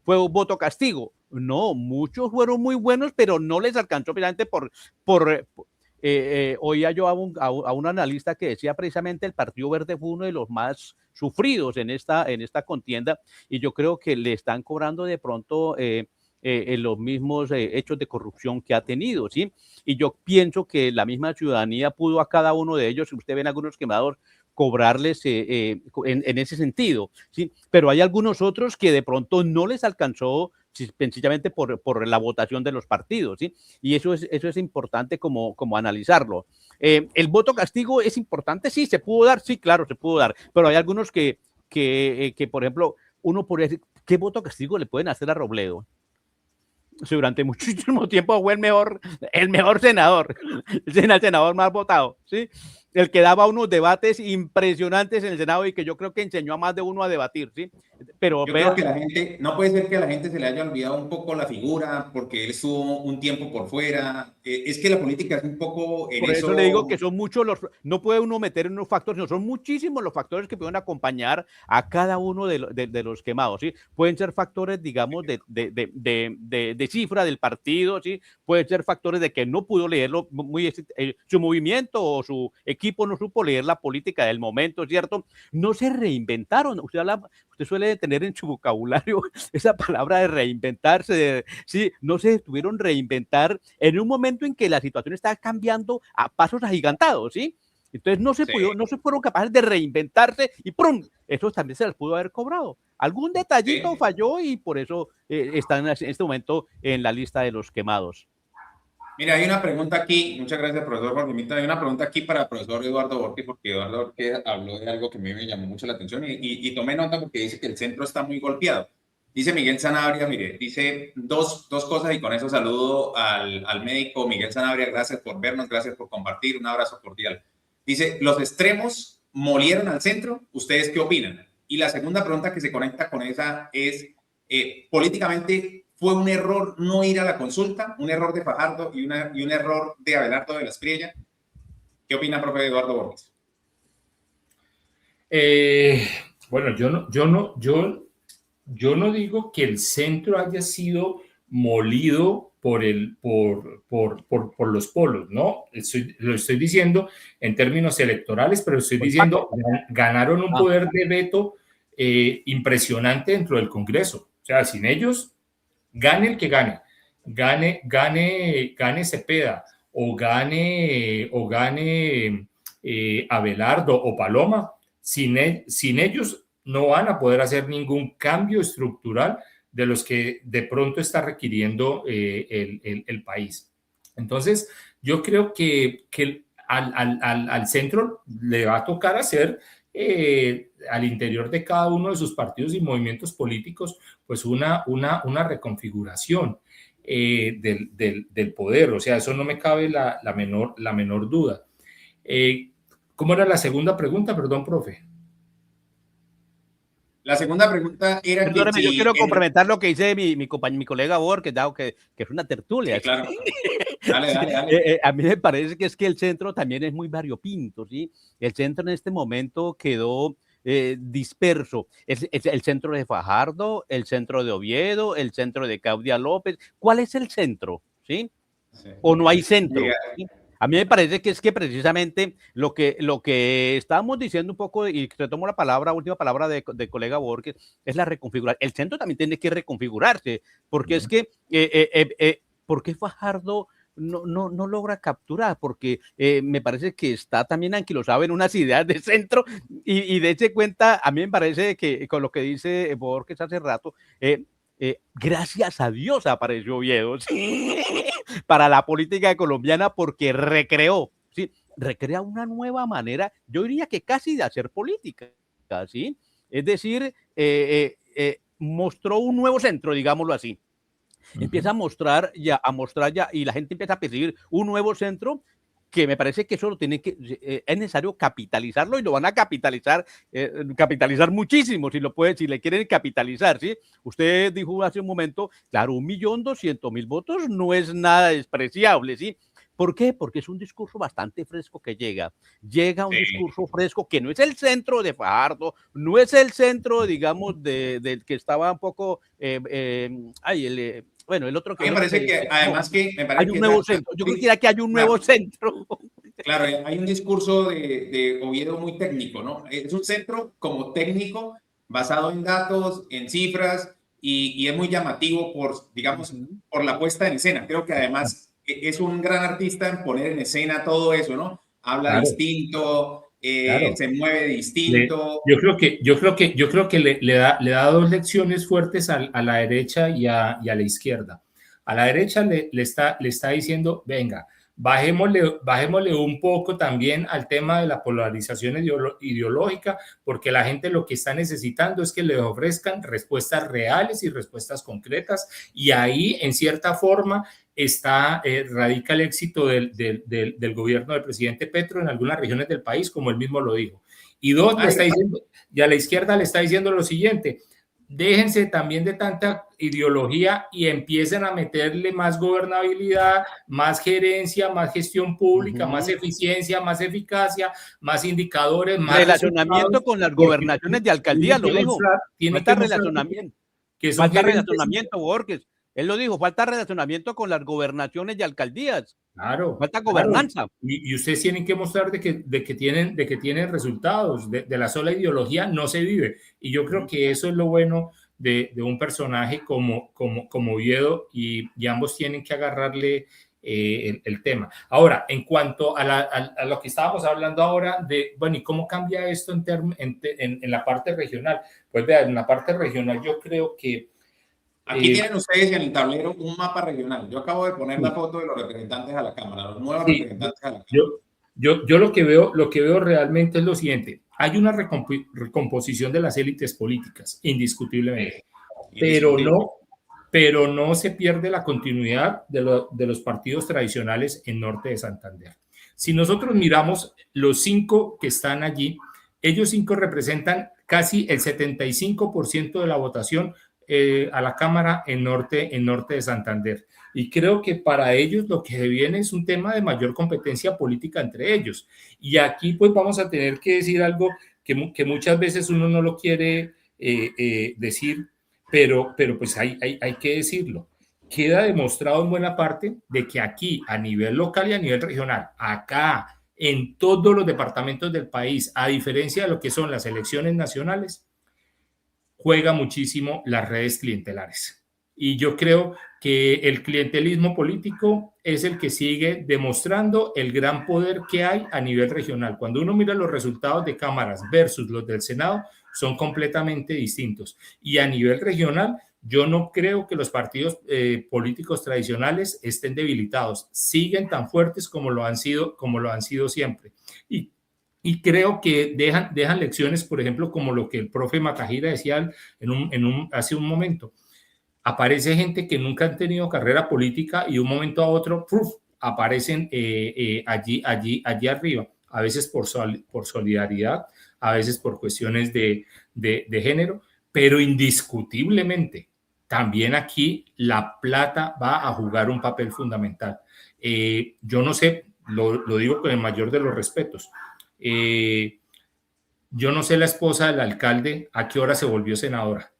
Speaker 4: fue un voto castigo. No, muchos fueron muy buenos, pero no les alcanzó precisamente por oía yo a un analista que decía precisamente el Partido Verde fue uno de los más sufridos en esta contienda y yo creo que le están cobrando de pronto los mismos hechos de corrupción que ha tenido, ¿sí? Y yo pienso que la misma ciudadanía pudo a cada uno de ellos, si usted ven algunos quemadores, cobrarles en ese sentido, ¿sí? Pero hay algunos otros que de pronto no les alcanzó sencillamente por la votación de los partidos, ¿sí? Y eso es importante como analizarlo. ¿El voto castigo es importante? Sí, se pudo dar, sí, claro, se pudo dar, pero hay algunos que por ejemplo, uno podría decir, ¿qué voto castigo le pueden hacer a Robledo? Si durante muchísimo tiempo fue el mejor senador, el senador más votado, ¿sí? El que daba unos debates impresionantes en el Senado y que yo creo que enseñó a más de uno a debatir, ¿sí? Pero
Speaker 1: yo creo que la gente, no puede ser que a la gente se le haya olvidado un poco la figura porque él estuvo un tiempo por fuera. Es que la política es un poco en
Speaker 4: por eso le digo que son muchos no puede uno meter en unos factores, sino son muchísimos los factores que pueden acompañar a cada uno de los quemados, ¿sí? Pueden ser factores, digamos, de cifra del partido, ¿sí? Pueden ser factores de que no pudo leerlo su movimiento o su equipo no supo leer la política del momento, ¿cierto? No se reinventaron. Usted suele tener en su vocabulario esa palabra de reinventarse, sí, no se tuvieron reinventar en un momento en que la situación está cambiando a pasos agigantados, ¿sí? Entonces no se fueron capaces de reinventarse y ¡prum! Eso también se les pudo haber cobrado. Algún detallito falló y por eso están en este momento en la lista de los quemados.
Speaker 1: Mira, hay una pregunta aquí, muchas gracias, profesor Jorge Mita. Hay una pregunta aquí para el profesor Eduardo Borges, porque Eduardo Borges habló de algo que a mí me llamó mucho la atención y tomé nota porque dice que el centro está muy golpeado. Dice Miguel Sanabria, mire, dice dos cosas y con eso saludo al médico Miguel Sanabria, gracias por vernos, gracias por compartir, un abrazo cordial. Dice, los extremos molieron al centro, ¿ustedes qué opinan? Y la segunda pregunta que se conecta con esa es, políticamente, ¿fue un error no ir a la consulta? ¿Un error de Fajardo y un error de Abelardo de la Espriella? ¿Qué opina, profe Eduardo Borges?
Speaker 3: Bueno, yo no digo que el centro haya sido molido por los polos, ¿no? Lo estoy diciendo en términos electorales, pero estoy diciendo, ganaron un poder de veto impresionante dentro del Congreso. O sea, sin ellos, gane el que gane Cepeda o gane Abelardo o Paloma, sin ellos no van a poder hacer ningún cambio estructural de los que de pronto está requiriendo el país. Entonces, yo creo que al centro le va a tocar hacer al interior de cada uno de sus partidos y movimientos políticos, pues una reconfiguración del poder. O sea, eso no me cabe la menor duda. ¿Cómo era la segunda pregunta? Perdón, profe.
Speaker 1: La segunda pregunta era
Speaker 4: que yo quiero complementar lo que dice mi colega Borges, que es una tertulia.
Speaker 1: Sí, claro. Dale,
Speaker 4: Sí,
Speaker 1: dale, dale.
Speaker 4: a mí me parece que es que el centro también es muy variopinto, ¿sí? El centro en este momento quedó disperso. Es el centro de Fajardo, el centro de Oviedo, el centro de Claudia López. ¿Cuál es el centro? ¿Sí?
Speaker 1: Sí.
Speaker 4: ¿O no hay centro?
Speaker 1: Llega.
Speaker 4: ¿Sí? A mí me parece que es que precisamente lo que estábamos diciendo un poco, y retomo la palabra, última palabra de colega Borges, es la reconfiguración. El centro también tiene que reconfigurarse, porque es que, ¿por qué Fajardo no logra capturar? Porque me parece que está también anquilosado en unas ideas de centro, y de ese cuenta, a mí me parece que con lo que dice Borges hace rato, gracias a Dios apareció Oviedo, ¿sí? Para la política colombiana porque recreó, ¿sí? Recrea una nueva manera, yo diría que casi de hacer política, ¿sí? Es decir, mostró un nuevo centro, digámoslo así. Empieza a mostrar ya, y la gente empieza a percibir un nuevo centro que me parece que eso lo tienen que, es necesario capitalizarlo y lo van a capitalizar muchísimo si le quieren capitalizar, ¿sí? Usted dijo hace un momento, claro, 1.200.000 votos no es nada despreciable, ¿sí? ¿Por qué? Porque es un discurso bastante fresco que llega un discurso fresco que no es el centro de Fajardo, no es el centro, digamos, del que estaba un poco, bueno, el otro que
Speaker 1: Me parece que,
Speaker 4: no,
Speaker 1: además que, me
Speaker 4: hay
Speaker 1: parece que
Speaker 4: un nuevo centro. Yo quisiera que haya un nuevo centro.
Speaker 1: claro, hay un discurso de Oviedo muy técnico, ¿no? Es un centro como técnico, basado en datos, en cifras, y es muy llamativo por, digamos, por la puesta en escena. Creo que además es un gran artista en poner en escena todo eso, ¿no? Habla
Speaker 3: Claro,
Speaker 1: distinto,
Speaker 3: claro.
Speaker 1: se mueve distinto.
Speaker 3: Yo creo que le da dos lecciones fuertes a la derecha y a la izquierda. A la derecha le está diciendo, venga, bajémosle un poco también al tema de la polarización ideológica, porque la gente lo que está necesitando es que le ofrezcan respuestas reales y respuestas concretas, y ahí, en cierta forma, radica el éxito del gobierno del presidente Petro en algunas regiones del país, como él mismo lo dijo. Y dos, le está diciendo, y a la izquierda le está diciendo lo siguiente: déjense también de tanta ideología y empiecen a meterle más gobernabilidad, más gerencia, más gestión pública, más eficiencia, más eficacia, más indicadores, más
Speaker 4: Relacionamiento
Speaker 3: resultados,
Speaker 4: con las
Speaker 3: porque
Speaker 4: gobernaciones de alcaldía, lo dijo.
Speaker 3: tienen
Speaker 4: Falta
Speaker 3: que mostrar
Speaker 4: relacionamiento.
Speaker 3: que son
Speaker 4: Falta
Speaker 3: gerentes.
Speaker 4: relacionamiento, Borges. Él lo dijo, falta relacionamiento con las gobernaciones y alcaldías.
Speaker 3: Claro,
Speaker 4: Falta
Speaker 3: claro.
Speaker 4: gobernanza.
Speaker 3: Y ustedes tienen que mostrar de que tienen resultados. De la sola ideología no se vive. Y yo creo que eso es lo bueno de un personaje como Oviedo, y ambos tienen que agarrarle el tema. Ahora, en cuanto a lo que estábamos hablando ahora de, bueno, ¿y cómo cambia esto en la parte regional? Pues vean, en la parte regional yo creo que
Speaker 1: Aquí tienen ustedes en el tablero un mapa regional. Yo acabo de poner la foto de los representantes a la Cámara, los nuevos
Speaker 3: sí,
Speaker 1: representantes a la Cámara.
Speaker 3: yo lo que veo realmente es lo siguiente: hay una recomposición de las élites políticas, indiscutiblemente, pero no se pierde la continuidad de los partidos tradicionales en Norte de Santander. Si nosotros miramos los 5 que están allí, ellos 5 representan casi el 75% de la votación a la Cámara en Norte de Santander. Y creo que para ellos lo que viene es un tema de mayor competencia política entre ellos. Y aquí pues vamos a tener que decir algo que muchas veces uno no lo quiere decir, pero pues hay que decirlo. Queda demostrado en buena parte de que aquí, a nivel local y a nivel regional, acá, en todos los departamentos del país, a diferencia de lo que son las elecciones nacionales, juega muchísimo las redes clientelares. Y yo creo que el clientelismo político es el que sigue demostrando el gran poder que hay a nivel regional. Cuando uno mira los resultados de cámaras versus los del Senado, son completamente distintos. Y a nivel regional, yo no creo que los partidos políticos tradicionales estén debilitados. Siguen tan fuertes como lo han sido siempre. Y creo que dejan lecciones, por ejemplo, como lo que el profe Macajira decía hace un momento. Aparece gente que nunca han tenido carrera política y de un momento a otro aparecen allí arriba, a veces por solidaridad, a veces por cuestiones de género, pero indiscutiblemente también aquí la plata va a jugar un papel fundamental. Yo no sé, lo digo con el mayor de los respetos, yo no sé la esposa del alcalde a qué hora se volvió senadora.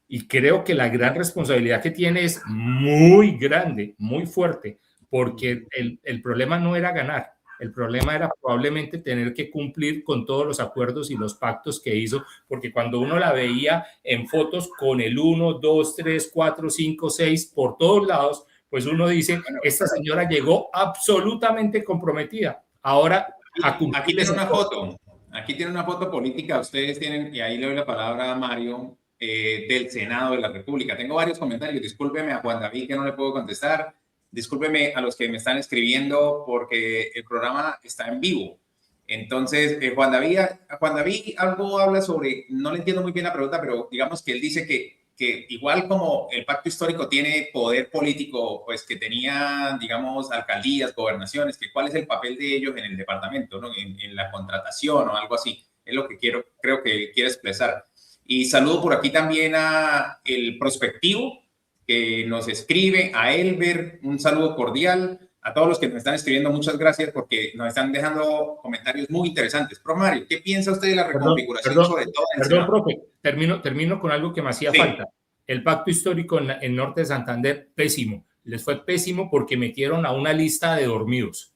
Speaker 3: Y creo que la gran responsabilidad que tiene es muy grande, muy fuerte, porque el problema no era ganar, el problema era probablemente tener que cumplir con todos los acuerdos y los pactos que hizo, porque cuando uno la veía en fotos con el 1, 2, 3, 4, 5, 6 por todos lados, pues uno dice, esta señora llegó absolutamente comprometida. Ahora,
Speaker 1: aquí tiene una foto. Aquí tiene una foto política. Ustedes tienen, y ahí le doy la palabra a Mario, del Senado de la República. Tengo varios comentarios. Discúlpeme a Juan David que no le puedo contestar. Discúlpeme a los que me están escribiendo porque el programa está en vivo. Entonces, Juan David algo habla sobre, no le entiendo muy bien la pregunta, pero digamos que él dice que igual como el pacto histórico tiene poder político, pues que tenía, digamos, alcaldías, gobernaciones, que cuál es el papel de ellos en el departamento, ¿no? En la contratación o algo así. Es lo que creo que quiere expresar. Y saludo por aquí también a el prospectivo que nos escribe, a Elber, un saludo cordial. A todos los que nos están escribiendo, muchas gracias porque nos están dejando comentarios muy interesantes. Pro Mario, ¿qué piensa usted de la reconfiguración sobre todo en el Senado?
Speaker 3: Profe, termino con algo que me hacía falta. El pacto histórico en Norte de Santander, pésimo. Les fue pésimo porque metieron a una lista de dormidos.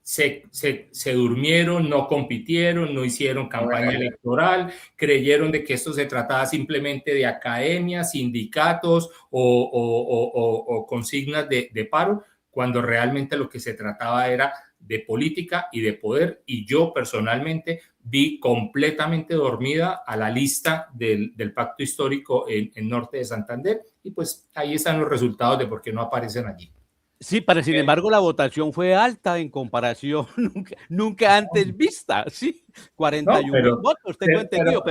Speaker 3: Se durmieron, no compitieron, no hicieron campaña electoral, creyeron de que esto se trataba simplemente de academias, sindicatos o consignas de paro, cuando realmente lo que se trataba era de política y de poder, y yo personalmente vi completamente dormida a la lista del pacto histórico en Norte de Santander, y pues ahí están los resultados de por qué no aparecen allí.
Speaker 4: Sí, pero sin embargo la votación fue alta en comparación nunca antes vista, sí, 41 votos, tengo entendido,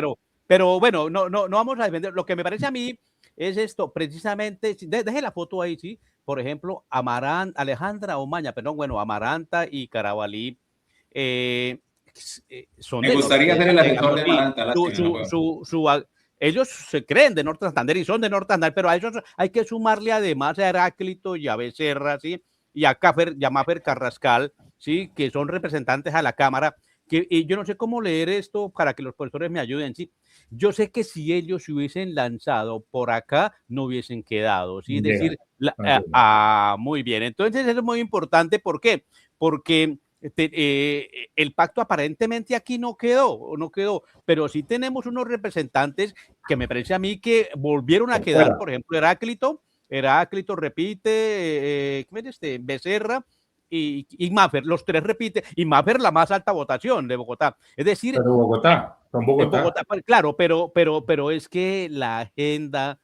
Speaker 4: pero bueno, no vamos a defender. Lo que me parece a mí es esto, precisamente, deje la foto ahí, sí, por ejemplo, Alejandra Omaña, perdón, bueno, Amaranta y Carabalí son
Speaker 1: me gustaría ser el asesor de Amaranta.
Speaker 4: Ellos se creen de Norte de Santander y son de Norte de Santander, pero a ellos hay que sumarle además a Heráclito y a Becerra, ¿sí? Y a Mafer Carrascal, ¿sí? Que son representantes a la Cámara. Y yo no sé cómo leer esto para que los profesores me ayuden, ¿sí? Yo sé que si ellos se hubiesen lanzado por acá, no hubiesen quedado, ¿sí? Es decir, muy bien. Entonces, eso es muy importante. ¿Por qué? Porque el pacto aparentemente aquí no quedó, pero sí tenemos unos representantes que me parece a mí que volvieron a quedar, por ejemplo, Heráclito repite, Becerra y Mafer, los tres repiten, y Mafer la más alta votación de Bogotá. Es decir,
Speaker 3: pero Bogotá.
Speaker 4: Claro, pero es que la agenda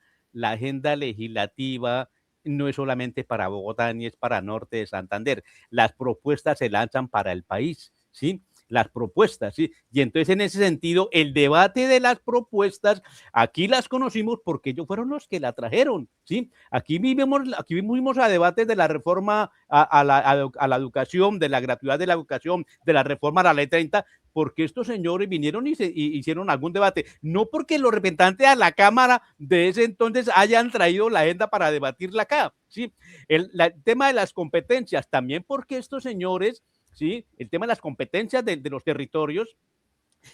Speaker 4: legislativa no es solamente para Bogotá ni es para Norte de Santander. Las propuestas se lanzan para el país, ¿sí? Las propuestas, ¿sí? Y entonces en ese sentido, el debate de las propuestas, aquí las conocimos porque ellos fueron los que la trajeron, ¿sí? Aquí vimos a debates de la reforma a la educación, de la gratuidad de la educación, de la reforma a la ley 30, porque estos señores vinieron y hicieron algún debate, no porque los representantes a la Cámara de ese entonces hayan traído la agenda para debatirla acá, ¿sí? El tema de las competencias, también porque estos señores, ¿sí? El tema de las competencias de los territorios,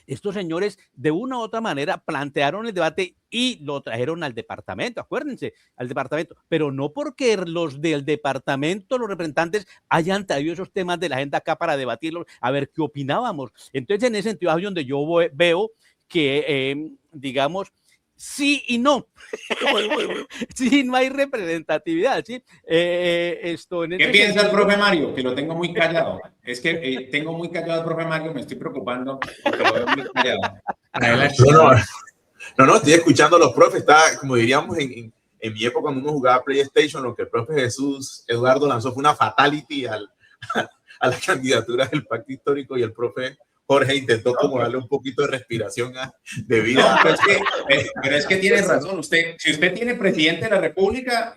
Speaker 4: estos señores de una u otra manera plantearon el debate y lo trajeron al departamento, acuérdense, al departamento, pero no porque los del departamento, los representantes, hayan traído esos temas de la agenda acá para debatirlos, a ver qué opinábamos. Entonces, en ese sentido es donde yo veo que, digamos, sí y no. Sí, no hay representatividad, ¿sí?
Speaker 1: ¿Qué piensa el profe Mario? Que lo tengo muy callado. Es que tengo muy callado al profe Mario, me estoy preocupando porque lo veo muy callado.
Speaker 2: No, estoy escuchando a los profes. Está, como diríamos en mi época cuando uno jugaba PlayStation, lo que el profe Jesús Eduardo lanzó fue una fatality a la candidatura del pacto histórico, y el profe Jorge intentó como darle un poquito de respiración de vida.
Speaker 1: No, pero es que tiene razón. Si usted tiene presidente de la República,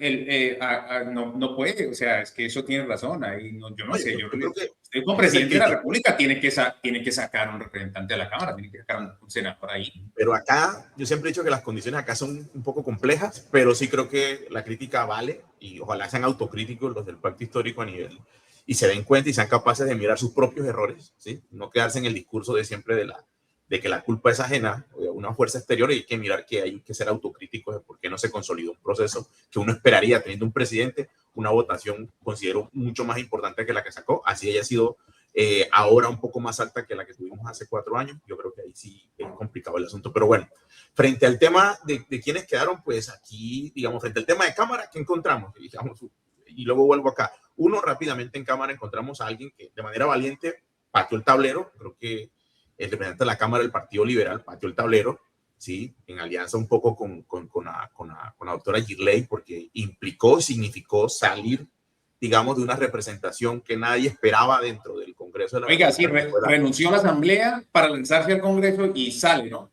Speaker 1: no puede. O sea, es que eso tiene razón. Ahí yo no sé. Yo creo que usted como presidente de la República tiene que sacar un representante de la Cámara, tiene que sacar un senador ahí.
Speaker 2: Pero acá, yo siempre he dicho que las condiciones acá son un poco complejas, pero sí creo que la crítica vale, y ojalá sean autocríticos los del pacto histórico a nivel y se den cuenta y sean capaces de mirar sus propios errores, ¿sí? No quedarse en el discurso de siempre de que la culpa es ajena o de una fuerza exterior, y hay que mirar que hay que ser autocríticos de por qué no se consolidó un proceso que uno esperaría teniendo un presidente, una votación considero mucho más importante que la que sacó, así haya sido ahora un poco más alta que la que tuvimos hace 4 años. Yo creo que ahí sí es complicado el asunto, pero bueno, frente al tema de quienes quedaron, pues aquí, digamos, frente al tema de Cámara, ¿qué encontramos? Digamos, y luego vuelvo acá. Uno, rápidamente en Cámara encontramos a alguien que de manera valiente pateó el tablero. Creo que el representante de la Cámara del Partido Liberal pateó el tablero, ¿sí? En alianza un poco con la doctora Girley, porque implicó, significó salir, digamos, de una representación que nadie esperaba dentro del Congreso de la
Speaker 1: Oiga, sí, renunció a la Asamblea para lanzarse al Congreso y sale, ¿no?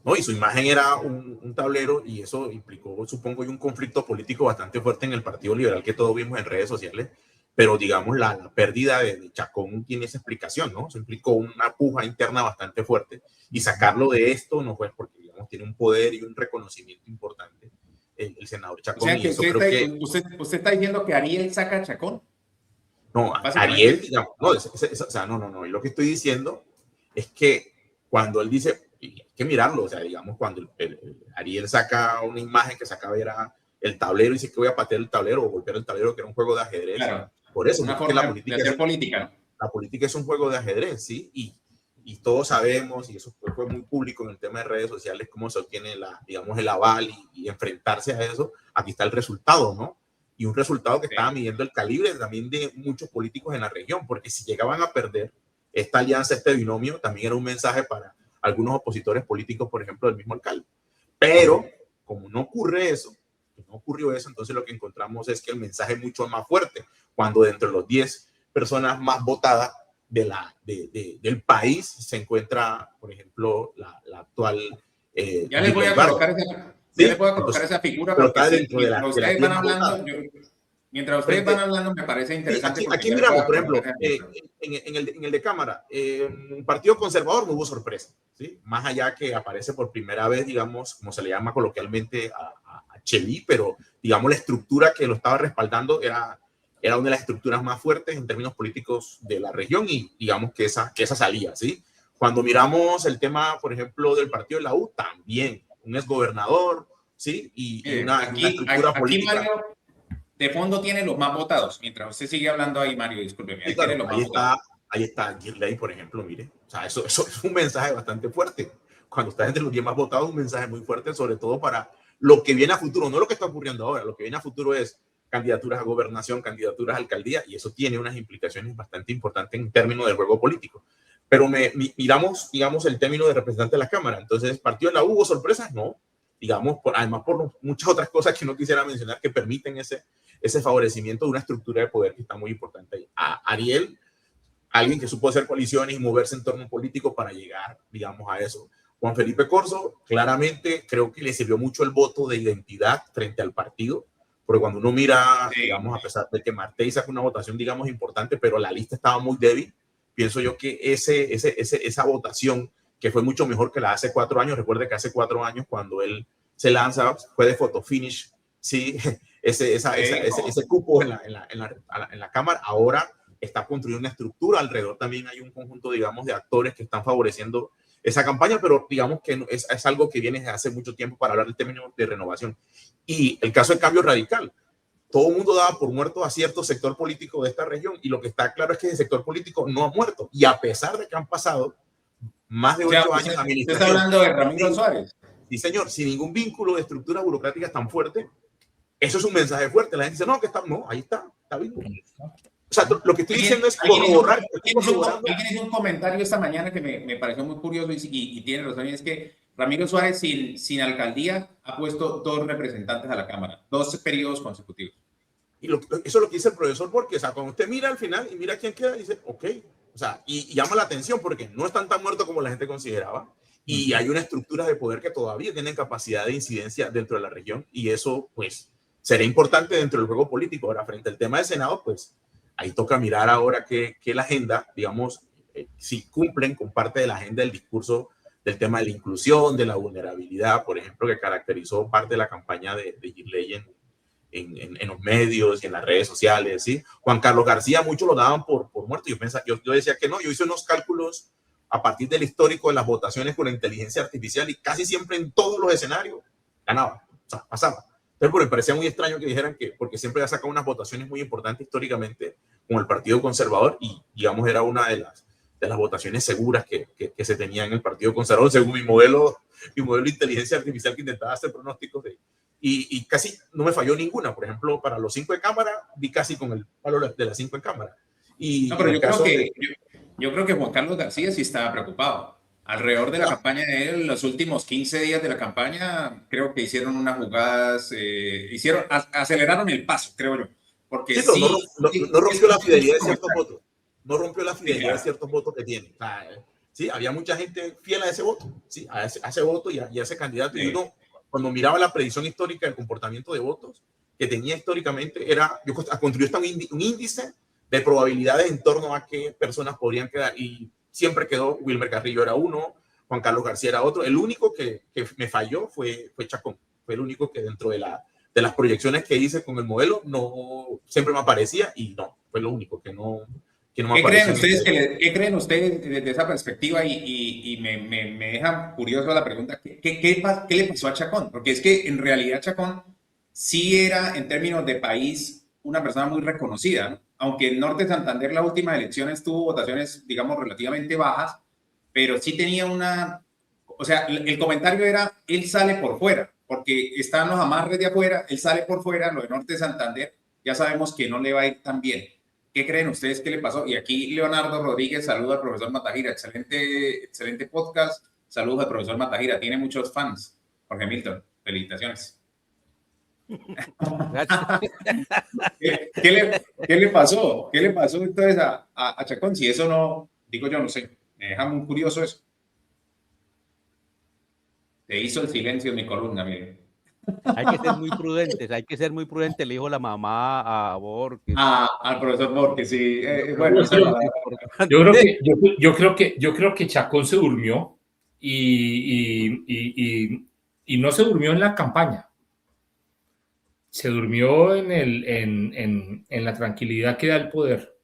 Speaker 2: ¿no? Y su imagen era un tablero, y eso implicó, supongo, un conflicto político bastante fuerte en el Partido Liberal que todos vimos en redes sociales, pero digamos la pérdida de Chacón tiene esa explicación, ¿no? Eso implicó una puja interna bastante fuerte, y sacarlo de esto no fue porque, digamos, tiene un poder y un reconocimiento importante el senador Chacón.
Speaker 1: O sea, que usted está diciendo que Ariel saca a Chacón.
Speaker 2: No, Ariel, digamos, no, o sea, no, y lo que estoy diciendo es que cuando él dice, y hay que mirarlo, o sea, digamos, cuando Ariel saca una imagen que sacaba era el tablero, y dice que voy a patear el tablero o golpear el tablero, que era un juego de ajedrez.
Speaker 1: Claro.
Speaker 2: Por eso,
Speaker 1: una forma
Speaker 2: la política
Speaker 1: de hacer política.
Speaker 2: La política es un juego de ajedrez, ¿sí? Y todos sabemos, y eso fue muy público en el tema de redes sociales, cómo se obtiene digamos, el aval y enfrentarse a eso. Aquí está el resultado, ¿no? Y un resultado que estaba midiendo el calibre también de muchos políticos en la región, porque si llegaban a perder esta alianza, este binomio, también era un mensaje para algunos opositores políticos, por ejemplo, del mismo alcalde. Pero como no ocurre eso, no ocurrió eso, entonces lo que encontramos es que el mensaje es mucho más fuerte, cuando dentro de los 10 personas más votadas del país se encuentra, por ejemplo, la actual...
Speaker 1: ya les voy a colocar esa figura, porque mientras ustedes van hablando, mientras ustedes van hablando, me parece interesante.
Speaker 2: Aquí miramos, por ejemplo, en el de Cámara, un partido conservador no hubo sorpresa, ¿sí? Más allá que aparece por primera vez, digamos, como se le llama coloquialmente a Chelí, pero digamos la estructura que lo estaba respaldando era una de las estructuras más fuertes en términos políticos de la región, y digamos que esa salía, ¿sí? Cuando miramos el tema, por ejemplo, del partido de la U, también un exgobernador, ¿sí? Y una estructura política.
Speaker 1: Aquí Mario, de fondo, tiene los más votados. Mientras usted sigue hablando ahí, Mario, discúlpeme.
Speaker 2: Sí, claro, ahí está Girley, por ejemplo, mire. O sea, eso es un mensaje bastante fuerte. Cuando está entre los 10 más votados, un mensaje muy fuerte, sobre todo para lo que viene a futuro, no lo que está ocurriendo ahora. Lo que viene a futuro es candidaturas a gobernación, candidaturas a alcaldía, y eso tiene unas implicaciones bastante importantes en términos del juego político. Pero miramos, digamos, el término de representante de la Cámara. Entonces, ¿partido de la U hubo sorpresas? No. Digamos, además por muchas otras cosas que no quisiera mencionar que permiten ese favorecimiento de una estructura de poder que está muy importante ahí. A Ariel, alguien que supo hacer coaliciones y moverse en torno político para llegar, digamos, a eso. Juan Felipe Corzo, claramente, creo que le sirvió mucho el voto de identidad frente al partido, porque cuando uno mira, digamos, a pesar de que Martey sacó una votación, digamos, importante, pero la lista estaba muy débil, pienso yo que esa votación, que fue mucho mejor que la hace 4 años, recuerde que hace 4 años, cuando él se lanza, fue de photo finish, sí, ese cupo en la Cámara, ahora está construyendo una estructura, alrededor también hay un conjunto, digamos, de actores que están favoreciendo esa campaña, pero digamos que es algo que viene desde hace mucho tiempo para hablar del término de renovación. Y el caso del Cambio Radical, todo el mundo daba por muerto a cierto sector político de esta región, y lo que está claro es que ese sector político no ha muerto, y a pesar de que han pasado más de 8 años de administración.
Speaker 1: ¿Usted está hablando de Ramiro Suárez?
Speaker 2: Sí, señor, sin ningún vínculo de estructura burocrática tan fuerte. Eso es un mensaje fuerte. La gente dice, no, ahí está vivo. O sea, lo que estoy diciendo es corroborar.
Speaker 1: Alguien hizo un comentario esta mañana que me pareció muy curioso y tiene razón, y es que Ramiro Suárez sin alcaldía ha puesto 2 representantes a la Cámara, 2 periodos consecutivos.
Speaker 2: Y eso es lo que dice el profesor, porque, o sea, cuando usted mira al final y mira quién queda, dice, ok, o sea, y llama la atención porque no están tan muertos como la gente consideraba, y hay una estructura de poder que todavía tienen capacidad de incidencia dentro de la región, y eso, pues, será importante dentro del juego político. Ahora, frente al tema del Senado, pues, ahí toca mirar ahora que la agenda, digamos, si cumplen con parte de la agenda del discurso del tema de la inclusión, de la vulnerabilidad, por ejemplo, que caracterizó parte de la campaña de Girley en los medios y en las redes sociales, ¿sí? Juan Carlos García, muchos lo daban por muerto. Yo decía que no, yo hice unos cálculos a partir del histórico de las votaciones con la inteligencia artificial y casi siempre en todos los escenarios ganaba, o sea, pasaba. Entonces, pues, me parecía muy extraño que dijeran que, porque siempre ha sacado unas votaciones muy importantes históricamente con el Partido Conservador y, digamos, era una de las votaciones seguras que se tenía en el Partido Conservador, según mi modelo de inteligencia artificial que intentaba hacer pronósticos y casi no me falló ninguna. Por ejemplo, para los 5 de Cámara, vi casi con el valor de las 5 en Cámara. Y
Speaker 1: no, pero
Speaker 2: yo
Speaker 1: creo que Juan Carlos García sí estaba preocupado. Alrededor de la campaña de él, los últimos 15 días de la campaña, creo que hicieron unas jugadas, aceleraron el paso, creo yo. Porque
Speaker 2: sí, no rompió la fidelidad de ciertos votos. No rompió la fidelidad de ciertos votos que tiene. O sea, sí, había mucha gente fiel a ese voto, ¿sí? a ese voto y a ese candidato. Sí. Y uno, cuando miraba la predicción histórica del comportamiento de votos que tenía históricamente, yo construí hasta un índice de probabilidades en torno a qué personas podrían quedar. Y siempre quedó Wilmer Carrillo era uno, Juan Carlos García era otro. El único que me falló fue Chacón. Fue el único que dentro de las proyecciones que hice con el modelo no siempre me aparecía y no, fue lo único que no me apareció.
Speaker 1: ¿Qué creen ustedes desde esa perspectiva? Y me deja curioso la pregunta, ¿qué le pasó a Chacón? Porque es que en realidad Chacón sí era en términos de país una persona muy reconocida, ¿no? Aunque en Norte de Santander las últimas elecciones tuvo votaciones, digamos, relativamente bajas, pero sí tenía o sea, el comentario era, él sale por fuera, porque están los amarres de afuera, él sale por fuera, lo de Norte de Santander, ya sabemos que no le va a ir tan bien. ¿Qué creen ustedes que le pasó? Y aquí Leonardo Rodríguez saluda al profesor Matajira, excelente podcast, saludos al profesor Matajira, tiene muchos fans. Jorge Milton, felicitaciones. ¿Qué le pasó? ¿Qué le pasó entonces a Chacón? Si eso no, digo yo, no sé, me deja muy curioso eso. Se hizo el silencio en mi columna, miren.
Speaker 4: Hay que ser muy prudentes, le dijo la mamá a Borges.
Speaker 1: Al profesor Borges, sí. Bueno,
Speaker 3: yo creo que Chacón se durmió y no se durmió en la campaña. Se durmió en la tranquilidad que da el poder.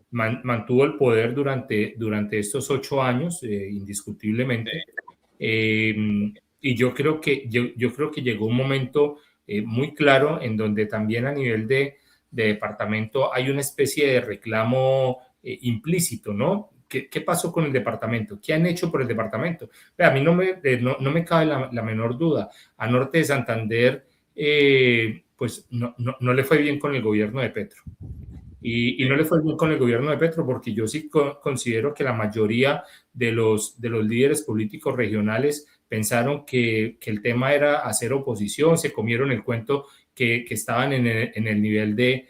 Speaker 3: Mantuvo el poder durante estos 8 años, indiscutiblemente. Y yo creo que llegó un momento muy claro en donde también a nivel de departamento hay una especie de reclamo implícito, ¿no? ¿Qué pasó con el departamento? ¿Qué han hecho por el departamento? A mí no me cabe la menor duda. A Norte de Santander, pues no le fue bien con el gobierno de Petro. Y no le fue bien con el gobierno de Petro porque yo sí considero que la mayoría de los líderes políticos regionales pensaron que el tema era hacer oposición, se comieron el cuento que estaban en el nivel de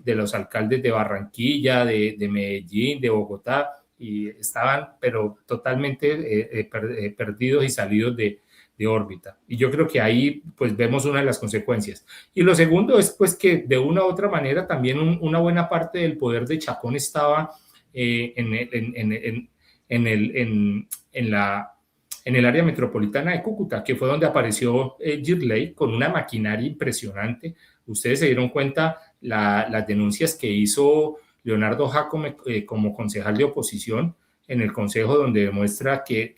Speaker 3: los alcaldes de Barranquilla, de Medellín, de Bogotá, y estaban pero totalmente perdidos y salidos de órbita. Y yo creo que ahí pues vemos una de las consecuencias. Y lo segundo es pues que de una u otra manera también una buena parte del poder de Chacón estaba en el área metropolitana de Cúcuta, que fue donde apareció Girley con una maquinaria impresionante. Ustedes se dieron cuenta las denuncias que hizo Leonardo Jacome como concejal de oposición en el consejo, donde demuestra que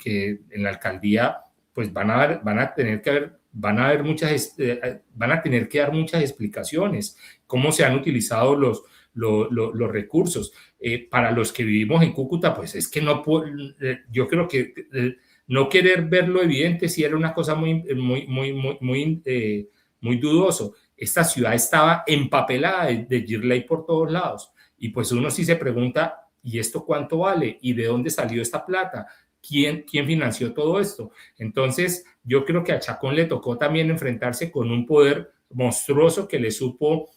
Speaker 3: en la alcaldía pues van a tener que dar muchas explicaciones, cómo se han utilizado los recursos. Para los que vivimos en Cúcuta, pues es que yo creo que no querer ver lo evidente sí era una cosa muy dudoso. Esta ciudad estaba empapelada de Girley por todos lados y pues uno sí se pregunta, ¿y esto cuánto vale? ¿Y de dónde salió esta plata? ¿Quién financió todo esto? Entonces, yo creo que a Chacón le tocó también enfrentarse con un poder monstruoso que le supo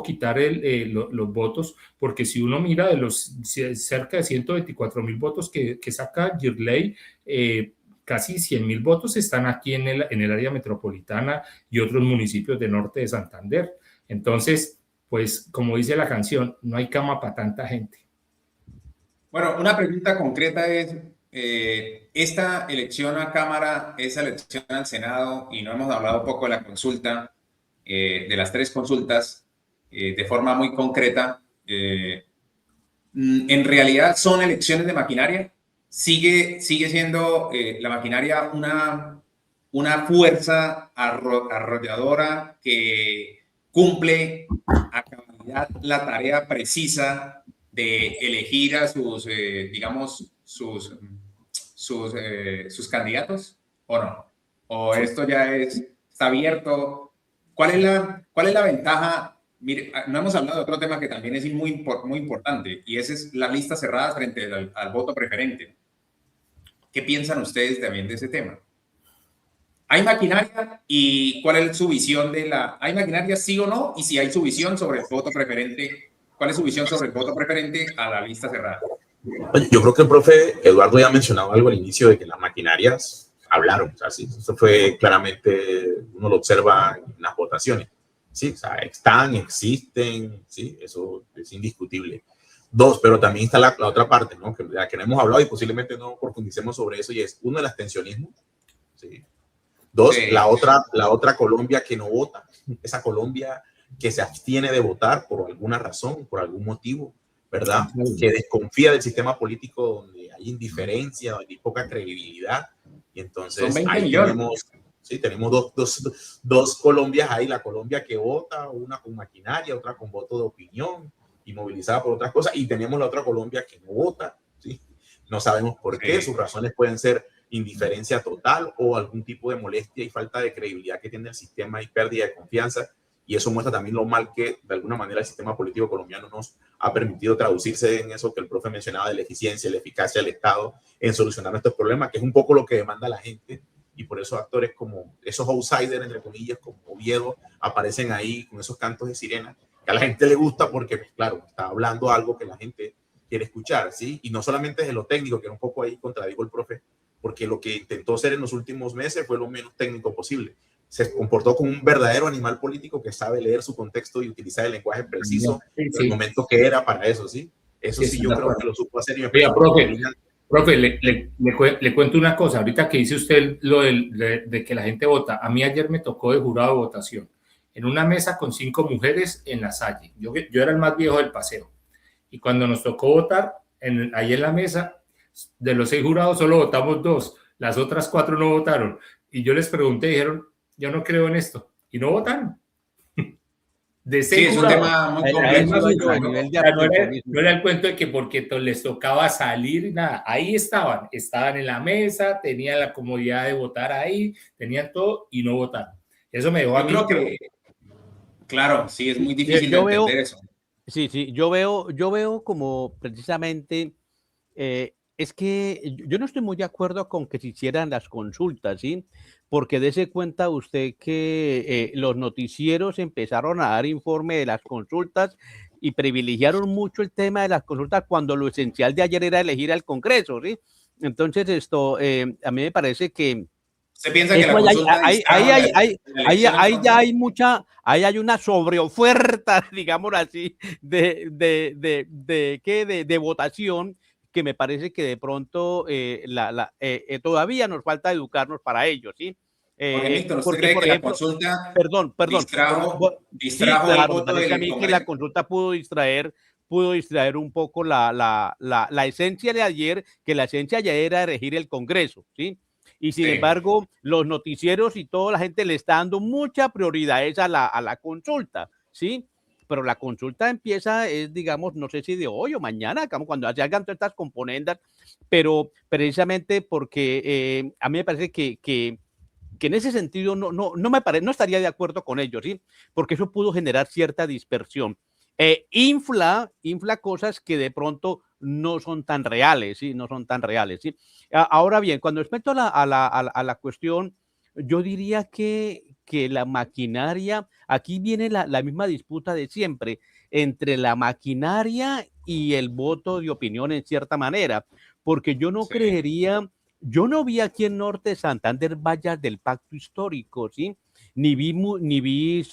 Speaker 3: quitar los votos, porque si uno mira de los cerca de 124,000 votos que saca Girley, casi 100,000 votos están aquí en el área metropolitana y otros municipios de Norte de Santander. Entonces, pues, como dice la canción, no hay cama para tanta gente.
Speaker 1: Bueno, una pregunta concreta es, esta elección a Cámara, esa elección al Senado, y no hemos hablado un poco de la consulta, de las 3 consultas, de forma muy concreta, en realidad son elecciones de maquinaria. Sigue siendo la maquinaria una fuerza arrolladora que cumple a cabalidad la tarea precisa de elegir a sus, digamos, sus candidatos, ¿o no? ¿O esto ya está abierto? ¿Cuál es la ventaja? Mire, no hemos hablado de otro tema que también es muy importante, y ese es la lista cerrada frente al voto preferente. ¿Qué piensan ustedes también de ese tema? ¿Hay maquinaria? ¿Y cuál es su visión de la... ¿Hay maquinaria sí o no? Y si hay su visión sobre el voto preferente, ¿cuál es su visión sobre el voto preferente a la lista cerrada?
Speaker 2: Oye, yo creo que el profe Eduardo ya mencionaba algo al inicio de que las maquinarias hablaron, o sea, sí, eso fue claramente, uno lo observa en las votaciones, sí, o sea, existen, sí, eso es indiscutible. 2, pero también está la otra parte, ¿no? Que no hemos hablado y posiblemente no profundicemos sobre eso, y es uno, el abstencionismo, sí. 2, sí. la otra Colombia que no vota, esa Colombia que se abstiene de votar por alguna razón, por algún motivo, ¿verdad? Que desconfía del sistema político, donde hay indiferencia, donde hay poca credibilidad, y entonces ahí tenemos dos Colombias ahí, la Colombia que vota, una con maquinaria, otra con voto de opinión y movilizada por otras cosas, y tenemos la otra Colombia que no vota, ¿sí? No sabemos por qué, sus razones pueden ser indiferencia total o algún tipo de molestia y falta de credibilidad que tiene el sistema y pérdida de confianza, y eso muestra también lo mal que de alguna manera el sistema político colombiano nos ha permitido traducirse en eso que el profe mencionaba de la eficiencia, la eficacia del Estado en solucionar nuestros problemas, que es un poco lo que demanda la gente, y por eso actores como esos outsiders, entre comillas, como Oviedo, aparecen ahí con esos cantos de sirena, que a la gente le gusta porque, pues, claro, está hablando algo que la gente quiere escuchar, ¿sí? Y no solamente desde lo técnico, que un poco ahí contradigo el profe, porque lo que intentó hacer en los últimos meses fue lo menos técnico posible. Se comportó como un verdadero animal político que sabe leer su contexto y utilizar el lenguaje preciso en el momento que era para eso, ¿sí? Eso sí, yo creo que lo supo hacer.
Speaker 3: Oiga, profe, le cuento una cosa. Ahorita que dice usted lo de que la gente vota, a mí ayer me tocó de jurado de votación en una mesa con 5 mujeres en La Salle. Yo era el más viejo del paseo. Y cuando nos tocó votar, ahí en la mesa, de los 6 jurados solo votamos 2. Las otras 4 no votaron. Y yo les pregunté, dijeron, yo no creo en esto. Y no votaron.
Speaker 1: De 6 es un tema muy complejo.
Speaker 3: No era el cuento de que porque les tocaba salir, nada. Ahí estaban en la mesa, tenían la comodidad de votar ahí, tenían todo y no votaron. Eso me dejó a mí.
Speaker 1: Creo que, claro, sí, es muy difícil de entender eso.
Speaker 4: Sí, yo veo como precisamente, es que yo no estoy muy de acuerdo con que se hicieran las consultas, ¿sí? Porque dése cuenta usted que los noticieros empezaron a dar informe de las consultas y privilegiaron mucho el tema de las consultas cuando lo esencial de ayer era elegir al Congreso, ¿sí? Entonces a mí me parece que
Speaker 1: ¿se piensa que la consulta
Speaker 4: ahí hay una sobreoferta, digamos así, de votación, que me parece que de pronto todavía nos falta educarnos para ello, ¿sí?
Speaker 1: Milton, ¿usted cree que la consulta distrajo
Speaker 4: sí, claro,
Speaker 1: el voto
Speaker 4: me parece a mí que la consulta pudo distraer un poco la esencia de ayer, que la esencia ya era elegir el Congreso, ¿sí? Y sin embargo, los noticieros y toda la gente le está dando mucha prioridad a la consulta, ¿sí? Pero la consulta empieza, digamos, no sé si de hoy o mañana, cuando se hagan todas estas componendas, pero precisamente porque a mí me parece que en ese sentido no estaría de acuerdo con ellos, ¿sí? Porque eso pudo generar cierta dispersión. Infla cosas que de pronto no son tan reales, ¿sí? No son tan reales, ¿sí? Ahora bien, cuando respecto a la cuestión, yo diría que la maquinaria, aquí viene la misma disputa de siempre entre la maquinaria y el voto de opinión en cierta manera, porque yo no creería, yo no vi aquí en Norte de Santander vallas del pacto histórico, ¿sí? Ni vi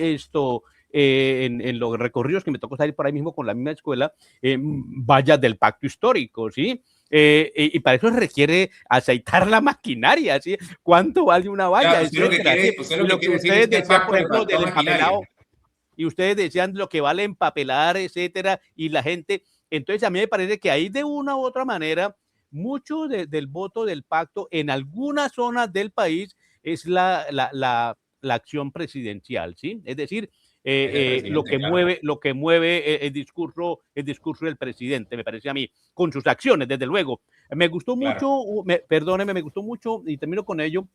Speaker 4: esto en los recorridos que me tocó salir por ahí mismo con la misma escuela, vallas del pacto histórico, ¿sí? Y para eso requiere aceitar la maquinaria, ¿sí? ¿Cuánto vale una valla?
Speaker 1: Claro, usted lo que
Speaker 4: Etcétera, ¿sí?
Speaker 1: quiere, usted lo
Speaker 4: Y
Speaker 1: que
Speaker 4: lo que
Speaker 1: quiere decir es
Speaker 4: ustedes
Speaker 1: que al
Speaker 4: decían, por
Speaker 1: pacto le
Speaker 4: ejemplo,
Speaker 1: faltó
Speaker 4: del
Speaker 1: maquinaria.
Speaker 4: empapelado, y ustedes decían lo que vale empapelar, etcétera, y la gente, entonces a mí me parece que ahí de una u otra manera, mucho del voto del pacto en algunas zonas del país es la acción presidencial, ¿sí? Es decir,
Speaker 1: Es el presidente, claro.
Speaker 4: lo que mueve el discurso del presidente, me parece a mí, con sus acciones, desde luego. Me gustó
Speaker 1: Claro.
Speaker 4: mucho, perdóneme, me gustó mucho, y termino con ello,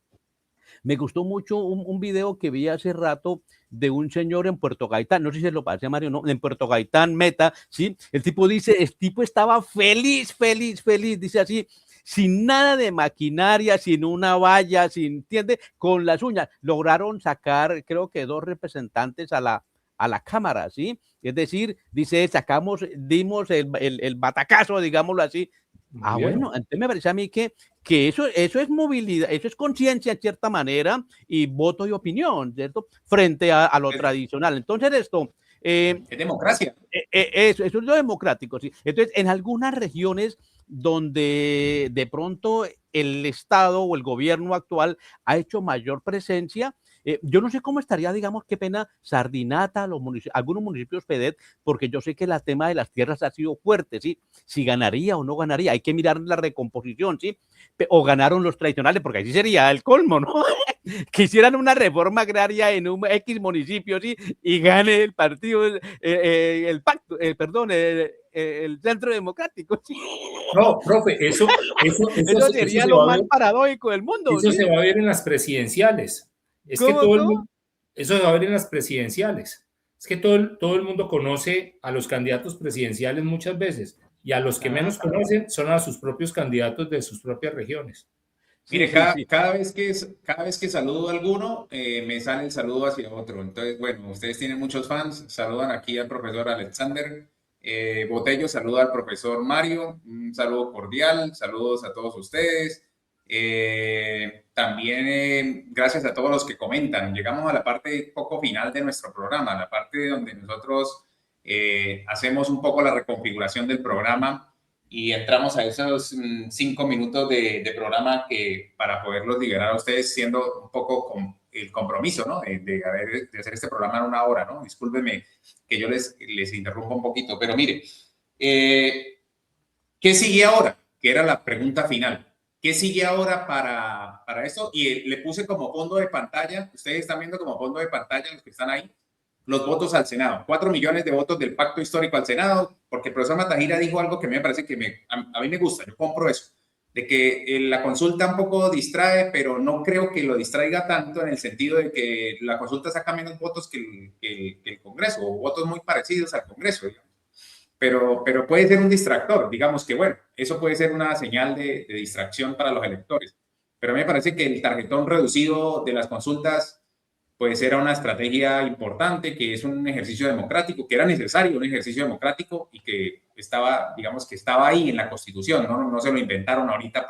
Speaker 4: me gustó mucho un video que vi hace rato de un señor en Puerto Gaitán, no sé si se lo pasé a Mario, no, en Puerto Gaitán, Meta, ¿sí? El tipo dice, el tipo estaba feliz, dice así, sin nada de maquinaria, sin una valla, sin, ¿entiende? Con las uñas, lograron sacar, creo que 2 representantes a la Cámara, ¿sí? Es decir, dice, dimos el batacazo, digámoslo así.
Speaker 3: Muy bien.
Speaker 4: Bueno, entonces me parece a mí que eso es movilidad, eso es conciencia en cierta manera y voto y opinión, ¿cierto? Frente a lo tradicional. Entonces esto...
Speaker 1: Es democracia.
Speaker 4: Eso es lo democrático, ¿sí? Entonces, en algunas regiones donde de pronto el Estado o el gobierno actual ha hecho mayor presencia, yo no sé cómo estaría, digamos, qué pena, Sardinata, algunos municipios FEDET, porque yo sé que el tema de las tierras ha sido fuerte, ¿sí? Si ganaría o no ganaría, hay que mirar la recomposición, ¿sí? O ganaron los tradicionales, porque así sería el colmo, ¿no? Que hicieran una reforma agraria en un X municipio, ¿sí? Y gane el partido, el pacto, perdón, el centro democrático, ¿sí?
Speaker 3: No, profe, eso
Speaker 4: Sería
Speaker 3: se
Speaker 4: lo
Speaker 3: va a
Speaker 4: más
Speaker 3: ver,
Speaker 4: paradójico del mundo,
Speaker 3: eso
Speaker 4: ¿sí?
Speaker 3: se va a ver en las presidenciales. Es que
Speaker 4: ¿Cómo,
Speaker 3: todo el
Speaker 4: cómo?
Speaker 3: mundo, eso se va a ver en las presidenciales. Es que todo el mundo conoce a los candidatos presidenciales muchas veces y a los que
Speaker 4: Ah,
Speaker 3: menos conocen son a sus propios candidatos de sus propias regiones.
Speaker 4: sí,
Speaker 1: Mire,
Speaker 4: sí, sí.
Speaker 1: cada vez que saludo a alguno, me sale el saludo hacia otro. Entonces, bueno, ustedes tienen muchos fans. Saludan aquí al profesor Alexander Botello, saluda al profesor Mario. Un saludo cordial. Saludos a todos ustedes. También gracias a todos los que comentan. Llegamos a la parte poco final de nuestro programa, la parte donde nosotros hacemos un poco la reconfiguración del programa y entramos a esos 5 minutos de programa que para poderlos liberar a ustedes, siendo un poco el compromiso, ¿no? De hacer este programa en 1 hora, ¿no? Discúlpenme que yo les interrumpa un poquito, pero mire, ¿qué sigue ahora? Que era la pregunta final. ¿Qué sigue ahora para esto? Y le puse como fondo de pantalla, ustedes están viendo como fondo de pantalla los que están ahí, los votos al Senado. 4 millones de votos del pacto histórico al Senado, porque el profesor Matajira dijo algo que me parece que a mí me gusta, yo compro eso, de que la consulta un poco distrae, pero no creo que lo distraiga tanto en el sentido de que la consulta saca menos votos que el Congreso, o votos muy parecidos al Congreso, digamos. Pero puede ser un distractor, digamos que bueno, eso puede ser una señal de distracción para los electores. Pero a mí me parece que el tarjetón reducido de las consultas pues era una estrategia importante, que es un ejercicio democrático, que era necesario un ejercicio democrático y que estaba, digamos que estaba ahí en la Constitución, no se lo inventaron ahorita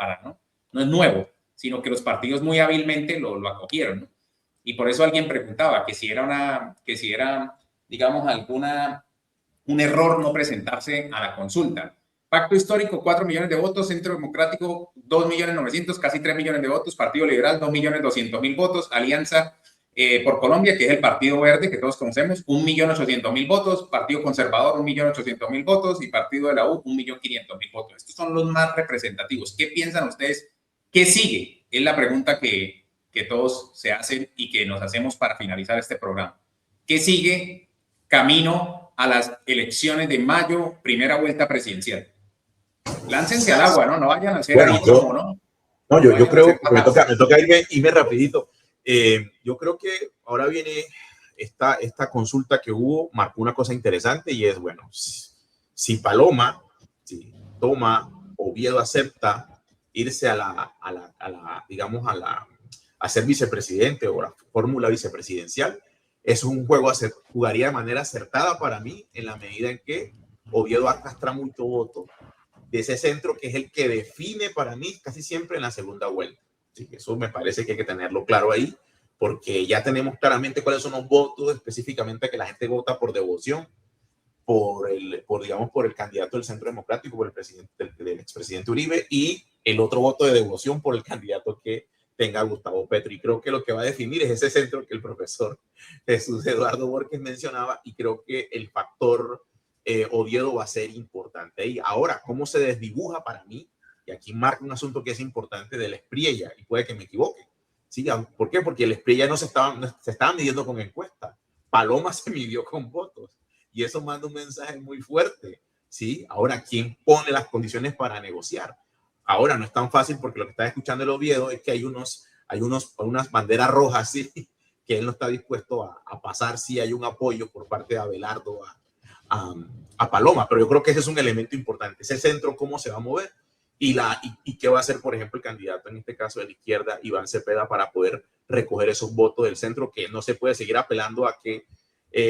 Speaker 1: no es nuevo, sino que los partidos muy hábilmente lo acogieron, ¿no? Y por eso alguien preguntaba que si era, digamos, un error no presentarse a la consulta. Pacto histórico, 4 millones de votos. Centro Democrático, 2.900.000, casi 3 millones de votos. Partido Liberal, 2.200.000 votos. Alianza por Colombia, que es el Partido Verde, que todos conocemos, 1.800.000 votos. Partido Conservador, 1.800.000 votos. Y Partido de la U, 1.500.000 votos. Estos son los más representativos. ¿Qué piensan ustedes? ¿Qué sigue? Es la pregunta que todos se hacen y que nos hacemos para finalizar este programa. ¿Qué sigue camino a las elecciones de mayo, primera vuelta presidencial? Láncense al agua, ¿no? No vayan a hacer
Speaker 2: Bueno,
Speaker 1: ahí como, ¿no?
Speaker 2: No, yo
Speaker 1: Vayan a
Speaker 2: creo,
Speaker 1: hacer
Speaker 2: me
Speaker 1: tajadas.
Speaker 2: toca irme rapidito. Yo creo que ahora viene esta consulta que hubo, marcó una cosa interesante y es, bueno, si Paloma, si toma, Oviedo acepta irse digamos, a ser vicepresidente o la fórmula vicepresidencial, es un juego, jugaría de manera acertada para mí en la medida en que Oviedo arrastra mucho voto de ese centro que es el que define para mí casi siempre en la segunda vuelta. Así que eso me parece que hay que tenerlo claro ahí, porque ya tenemos claramente cuáles son los votos específicamente que la gente vota por devoción digamos, por el candidato del Centro Democrático, por el presidente, del expresidente Uribe, y el otro voto de devoción por el candidato que tenga Gustavo Petro. Y creo que lo que va a definir es ese centro que el profesor Jesús Eduardo Borges mencionaba, y creo que el factor Oviedo va a ser importante ahí. Ahora, ¿cómo se desdibuja para mí? Y aquí marca un asunto que es importante del Espriella, y puede que me equivoque. ¿Sí? ¿Por qué? Porque el Espriella no se estaban midiendo con encuestas. Paloma se midió con votos. Y eso manda un mensaje muy fuerte, ¿sí? Ahora, ¿quién pone las condiciones para negociar? Ahora no es tan fácil, porque lo que está escuchando el Oviedo es que hay unas banderas rojas, ¿sí? Que él no está dispuesto a pasar si hay un apoyo por parte de Abelardo a Paloma. Pero yo creo que ese es un elemento importante. Ese centro, ¿cómo se va a mover? Y qué va a hacer, por ejemplo, el candidato, en este caso de la izquierda, Iván Cepeda, para poder recoger esos votos del centro, que no se puede seguir apelando a que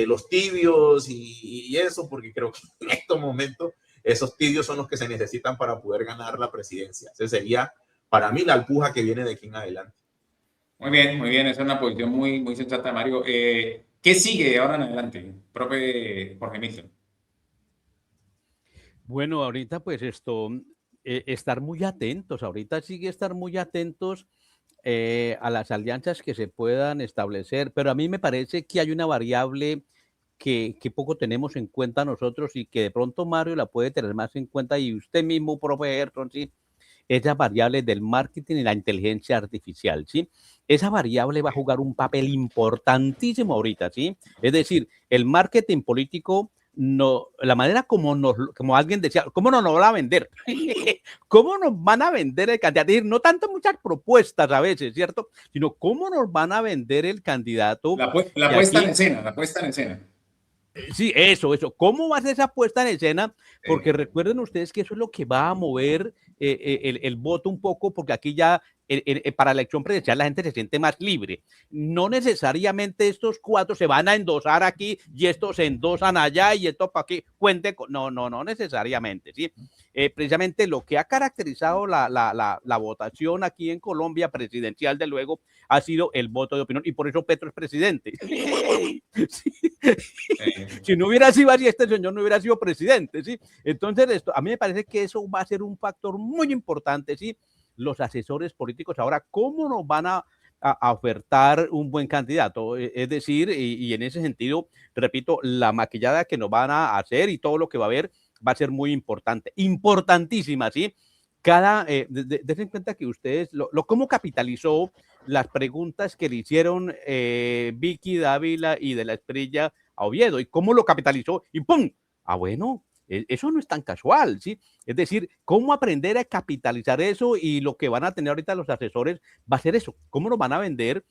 Speaker 2: los tibios y eso, porque creo que en estos momentos esos tibios son los que se necesitan para poder ganar la presidencia. Esa sería, para mí, la alpuja que viene de aquí en adelante.
Speaker 1: Muy bien, esa es una posición muy, muy sensata, Mario. ¿Qué sigue de ahora en adelante, profe Jorge Milton?
Speaker 4: Bueno, ahorita pues estar muy atentos, ahorita sigue estar muy atentos a las alianzas que se puedan establecer, pero a mí me parece que hay una variable que poco tenemos en cuenta nosotros y que de pronto Mario la puede tener más en cuenta, y usted mismo, profe Gerson, ¿sí? Esa variable del marketing y la inteligencia artificial, ¿sí? Esa variable va a jugar un papel importantísimo ahorita, ¿sí? Es decir, el marketing político, no, la manera como alguien decía, ¿cómo nos van a vender? ¿Cómo nos van a vender el candidato? No tanto muchas propuestas a veces, ¿cierto? Sino cómo nos van a vender el candidato.
Speaker 1: La puesta en escena.
Speaker 4: Sí, eso. ¿Cómo va a ser esa puesta en escena? Porque recuerden ustedes que eso es lo que va a mover el voto un poco, porque aquí ya para la elección presidencial la gente se siente más libre. No necesariamente estos cuatro se van a endosar aquí y estos se endosan allá y esto para aquí cuente con... No necesariamente, ¿sí? Precisamente lo que ha caracterizado la votación aquí en Colombia presidencial, de luego, ha sido el voto de opinión, y por eso Petro es presidente. ¿Sí? Si no hubiera sido así, este señor no hubiera sido presidente, ¿sí? Entonces, a mí me parece que eso va a ser un factor muy importante, ¿sí? Los asesores políticos ahora, ¿cómo nos van a ofertar un buen candidato? Es decir, y en ese sentido, repito, la maquillada que nos van a hacer y todo lo que va a haber va a ser muy importante, importantísima, ¿sí? Dense en cuenta que ustedes, cómo capitalizó las preguntas que le hicieron Vicky Dávila y de la Espriella a Oviedo, y cómo lo capitalizó, y ¡pum! Bueno, eso no es tan casual, ¿sí? Es decir, cómo aprender a capitalizar eso, y lo que van a tener ahorita los asesores va a ser eso, cómo lo van a vender,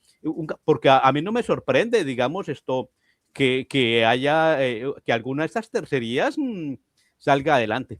Speaker 4: porque a mí no me sorprende, digamos, que haya, que alguna de estas tercerías salga adelante.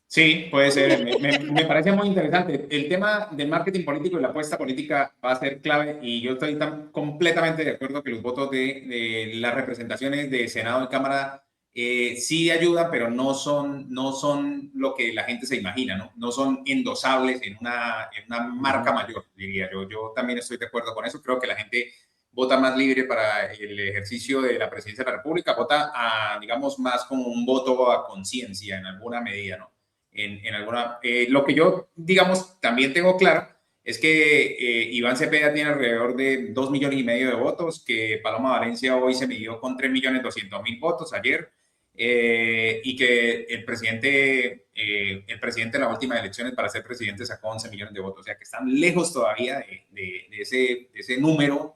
Speaker 1: Sí, puede ser. Me parece muy interesante. El tema del marketing político y la apuesta política va a ser clave, y yo estoy completamente de acuerdo que los votos de las representaciones de Senado y Cámara sí ayudan, pero no son lo que la gente se imagina, ¿no? No son endosables en una marca mayor, diría yo. Yo también estoy de acuerdo con eso. Creo que la gente vota más libre para el ejercicio de la presidencia de la República, vota digamos, más como un voto a conciencia en alguna medida, ¿no? Lo que yo, digamos, también tengo claro es que Iván Cepeda tiene alrededor de 2,5 millones de votos, que Paloma Valencia hoy se midió con 3,200,000 votos ayer, y que el presidente en las últimas elecciones para ser presidente sacó 11 millones de votos, o sea que están lejos todavía de ese número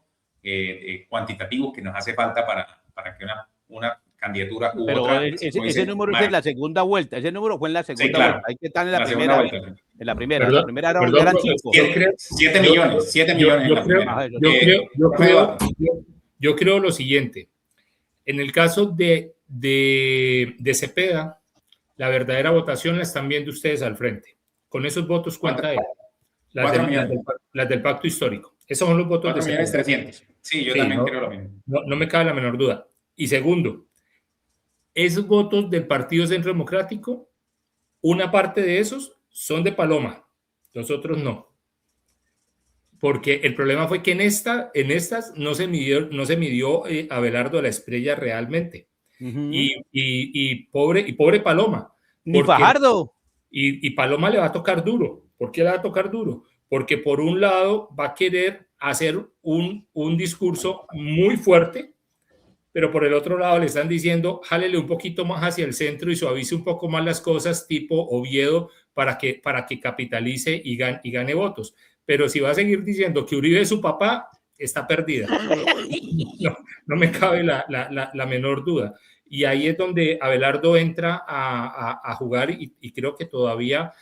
Speaker 1: cuantitativo que nos hace falta para que una candidatura u
Speaker 4: pero
Speaker 1: otra.
Speaker 4: ese número es en la segunda vuelta. Ese número fue en la segunda vuelta. Hay que estar en la primera.
Speaker 1: Vuelta.
Speaker 4: En la primera.
Speaker 3: Perdón,
Speaker 4: la primera eran 5.
Speaker 1: 7 millones. 7 millones.
Speaker 3: Yo creo lo siguiente. En el caso de Cepeda, la verdadera votación la están viendo ustedes al frente. Con esos votos cuenta él. Las del pacto histórico. Esos son los votos de Cepeda.
Speaker 1: 4,300,000. Sí, yo también creo lo mismo.
Speaker 3: No me cabe la menor duda. Y segundo, esos votos del Partido Centro Democrático, una parte de esos son de Paloma, los otros no. Porque el problema fue que en estas no se midió Abelardo de la Espriella realmente. y pobre Paloma.
Speaker 4: Ni Fajardo.
Speaker 3: Y Paloma le va a tocar duro. ¿Por qué le va a tocar duro? Porque por un lado va a querer hacer un discurso muy fuerte, pero por el otro lado le están diciendo, jálele un poquito más hacia el centro y suavice un poco más las cosas, tipo Oviedo, para que capitalice y gane votos. Pero si va a seguir diciendo que Uribe es su papá, está perdida. No me cabe la menor duda. Y ahí es donde Abelardo entra a jugar y creo que todavía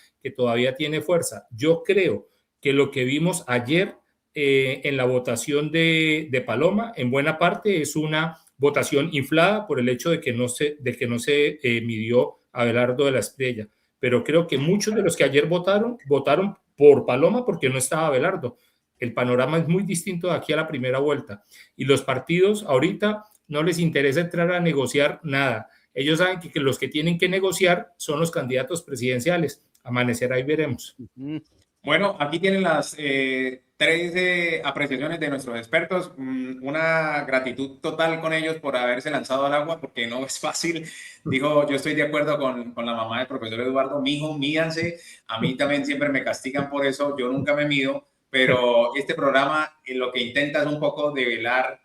Speaker 3: tiene fuerza. Yo creo que lo que vimos ayer en la votación de Paloma, en buena parte es una votación inflada por el hecho de que no se midió Abelardo de la Espriella. Pero creo que muchos de los que ayer votaron por Paloma porque no estaba Abelardo. El panorama es muy distinto de aquí a la primera vuelta. Y los partidos ahorita no les interesa entrar a negociar nada. Ellos saben que los que tienen que negociar son los candidatos presidenciales. Amanecerá y veremos.
Speaker 1: Bueno, aquí tienen las 3 apreciaciones de nuestros expertos. Una gratitud total con ellos por haberse lanzado al agua, porque no es fácil. Dijo, yo estoy de acuerdo con la mamá del profesor Eduardo, mijo, mídanse. A mí también siempre me castigan por eso, yo nunca me mido, pero este programa lo que intenta es un poco develar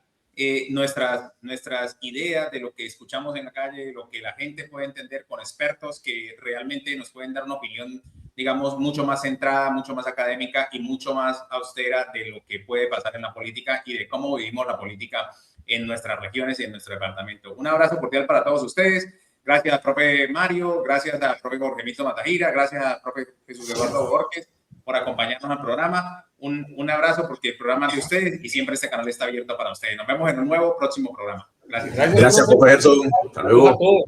Speaker 1: nuestras ideas de lo que escuchamos en la calle, lo que la gente puede entender con expertos que realmente nos pueden dar una opinión, digamos, mucho más centrada, mucho más académica y mucho más austera de lo que puede pasar en la política y de cómo vivimos la política en nuestras regiones y en nuestro departamento. Un abrazo cordial para todos ustedes. Gracias al profe Mario, gracias al profe Jorge Milton Matajira, gracias al profe Jesús Eduardo Borges por acompañarnos al programa. Un abrazo porque el programa es de ustedes y siempre este canal está abierto para ustedes. Nos vemos en un nuevo próximo programa. Gracias.
Speaker 2: Gracias, profesor. Hasta luego.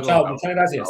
Speaker 3: Chao, muchas gracias.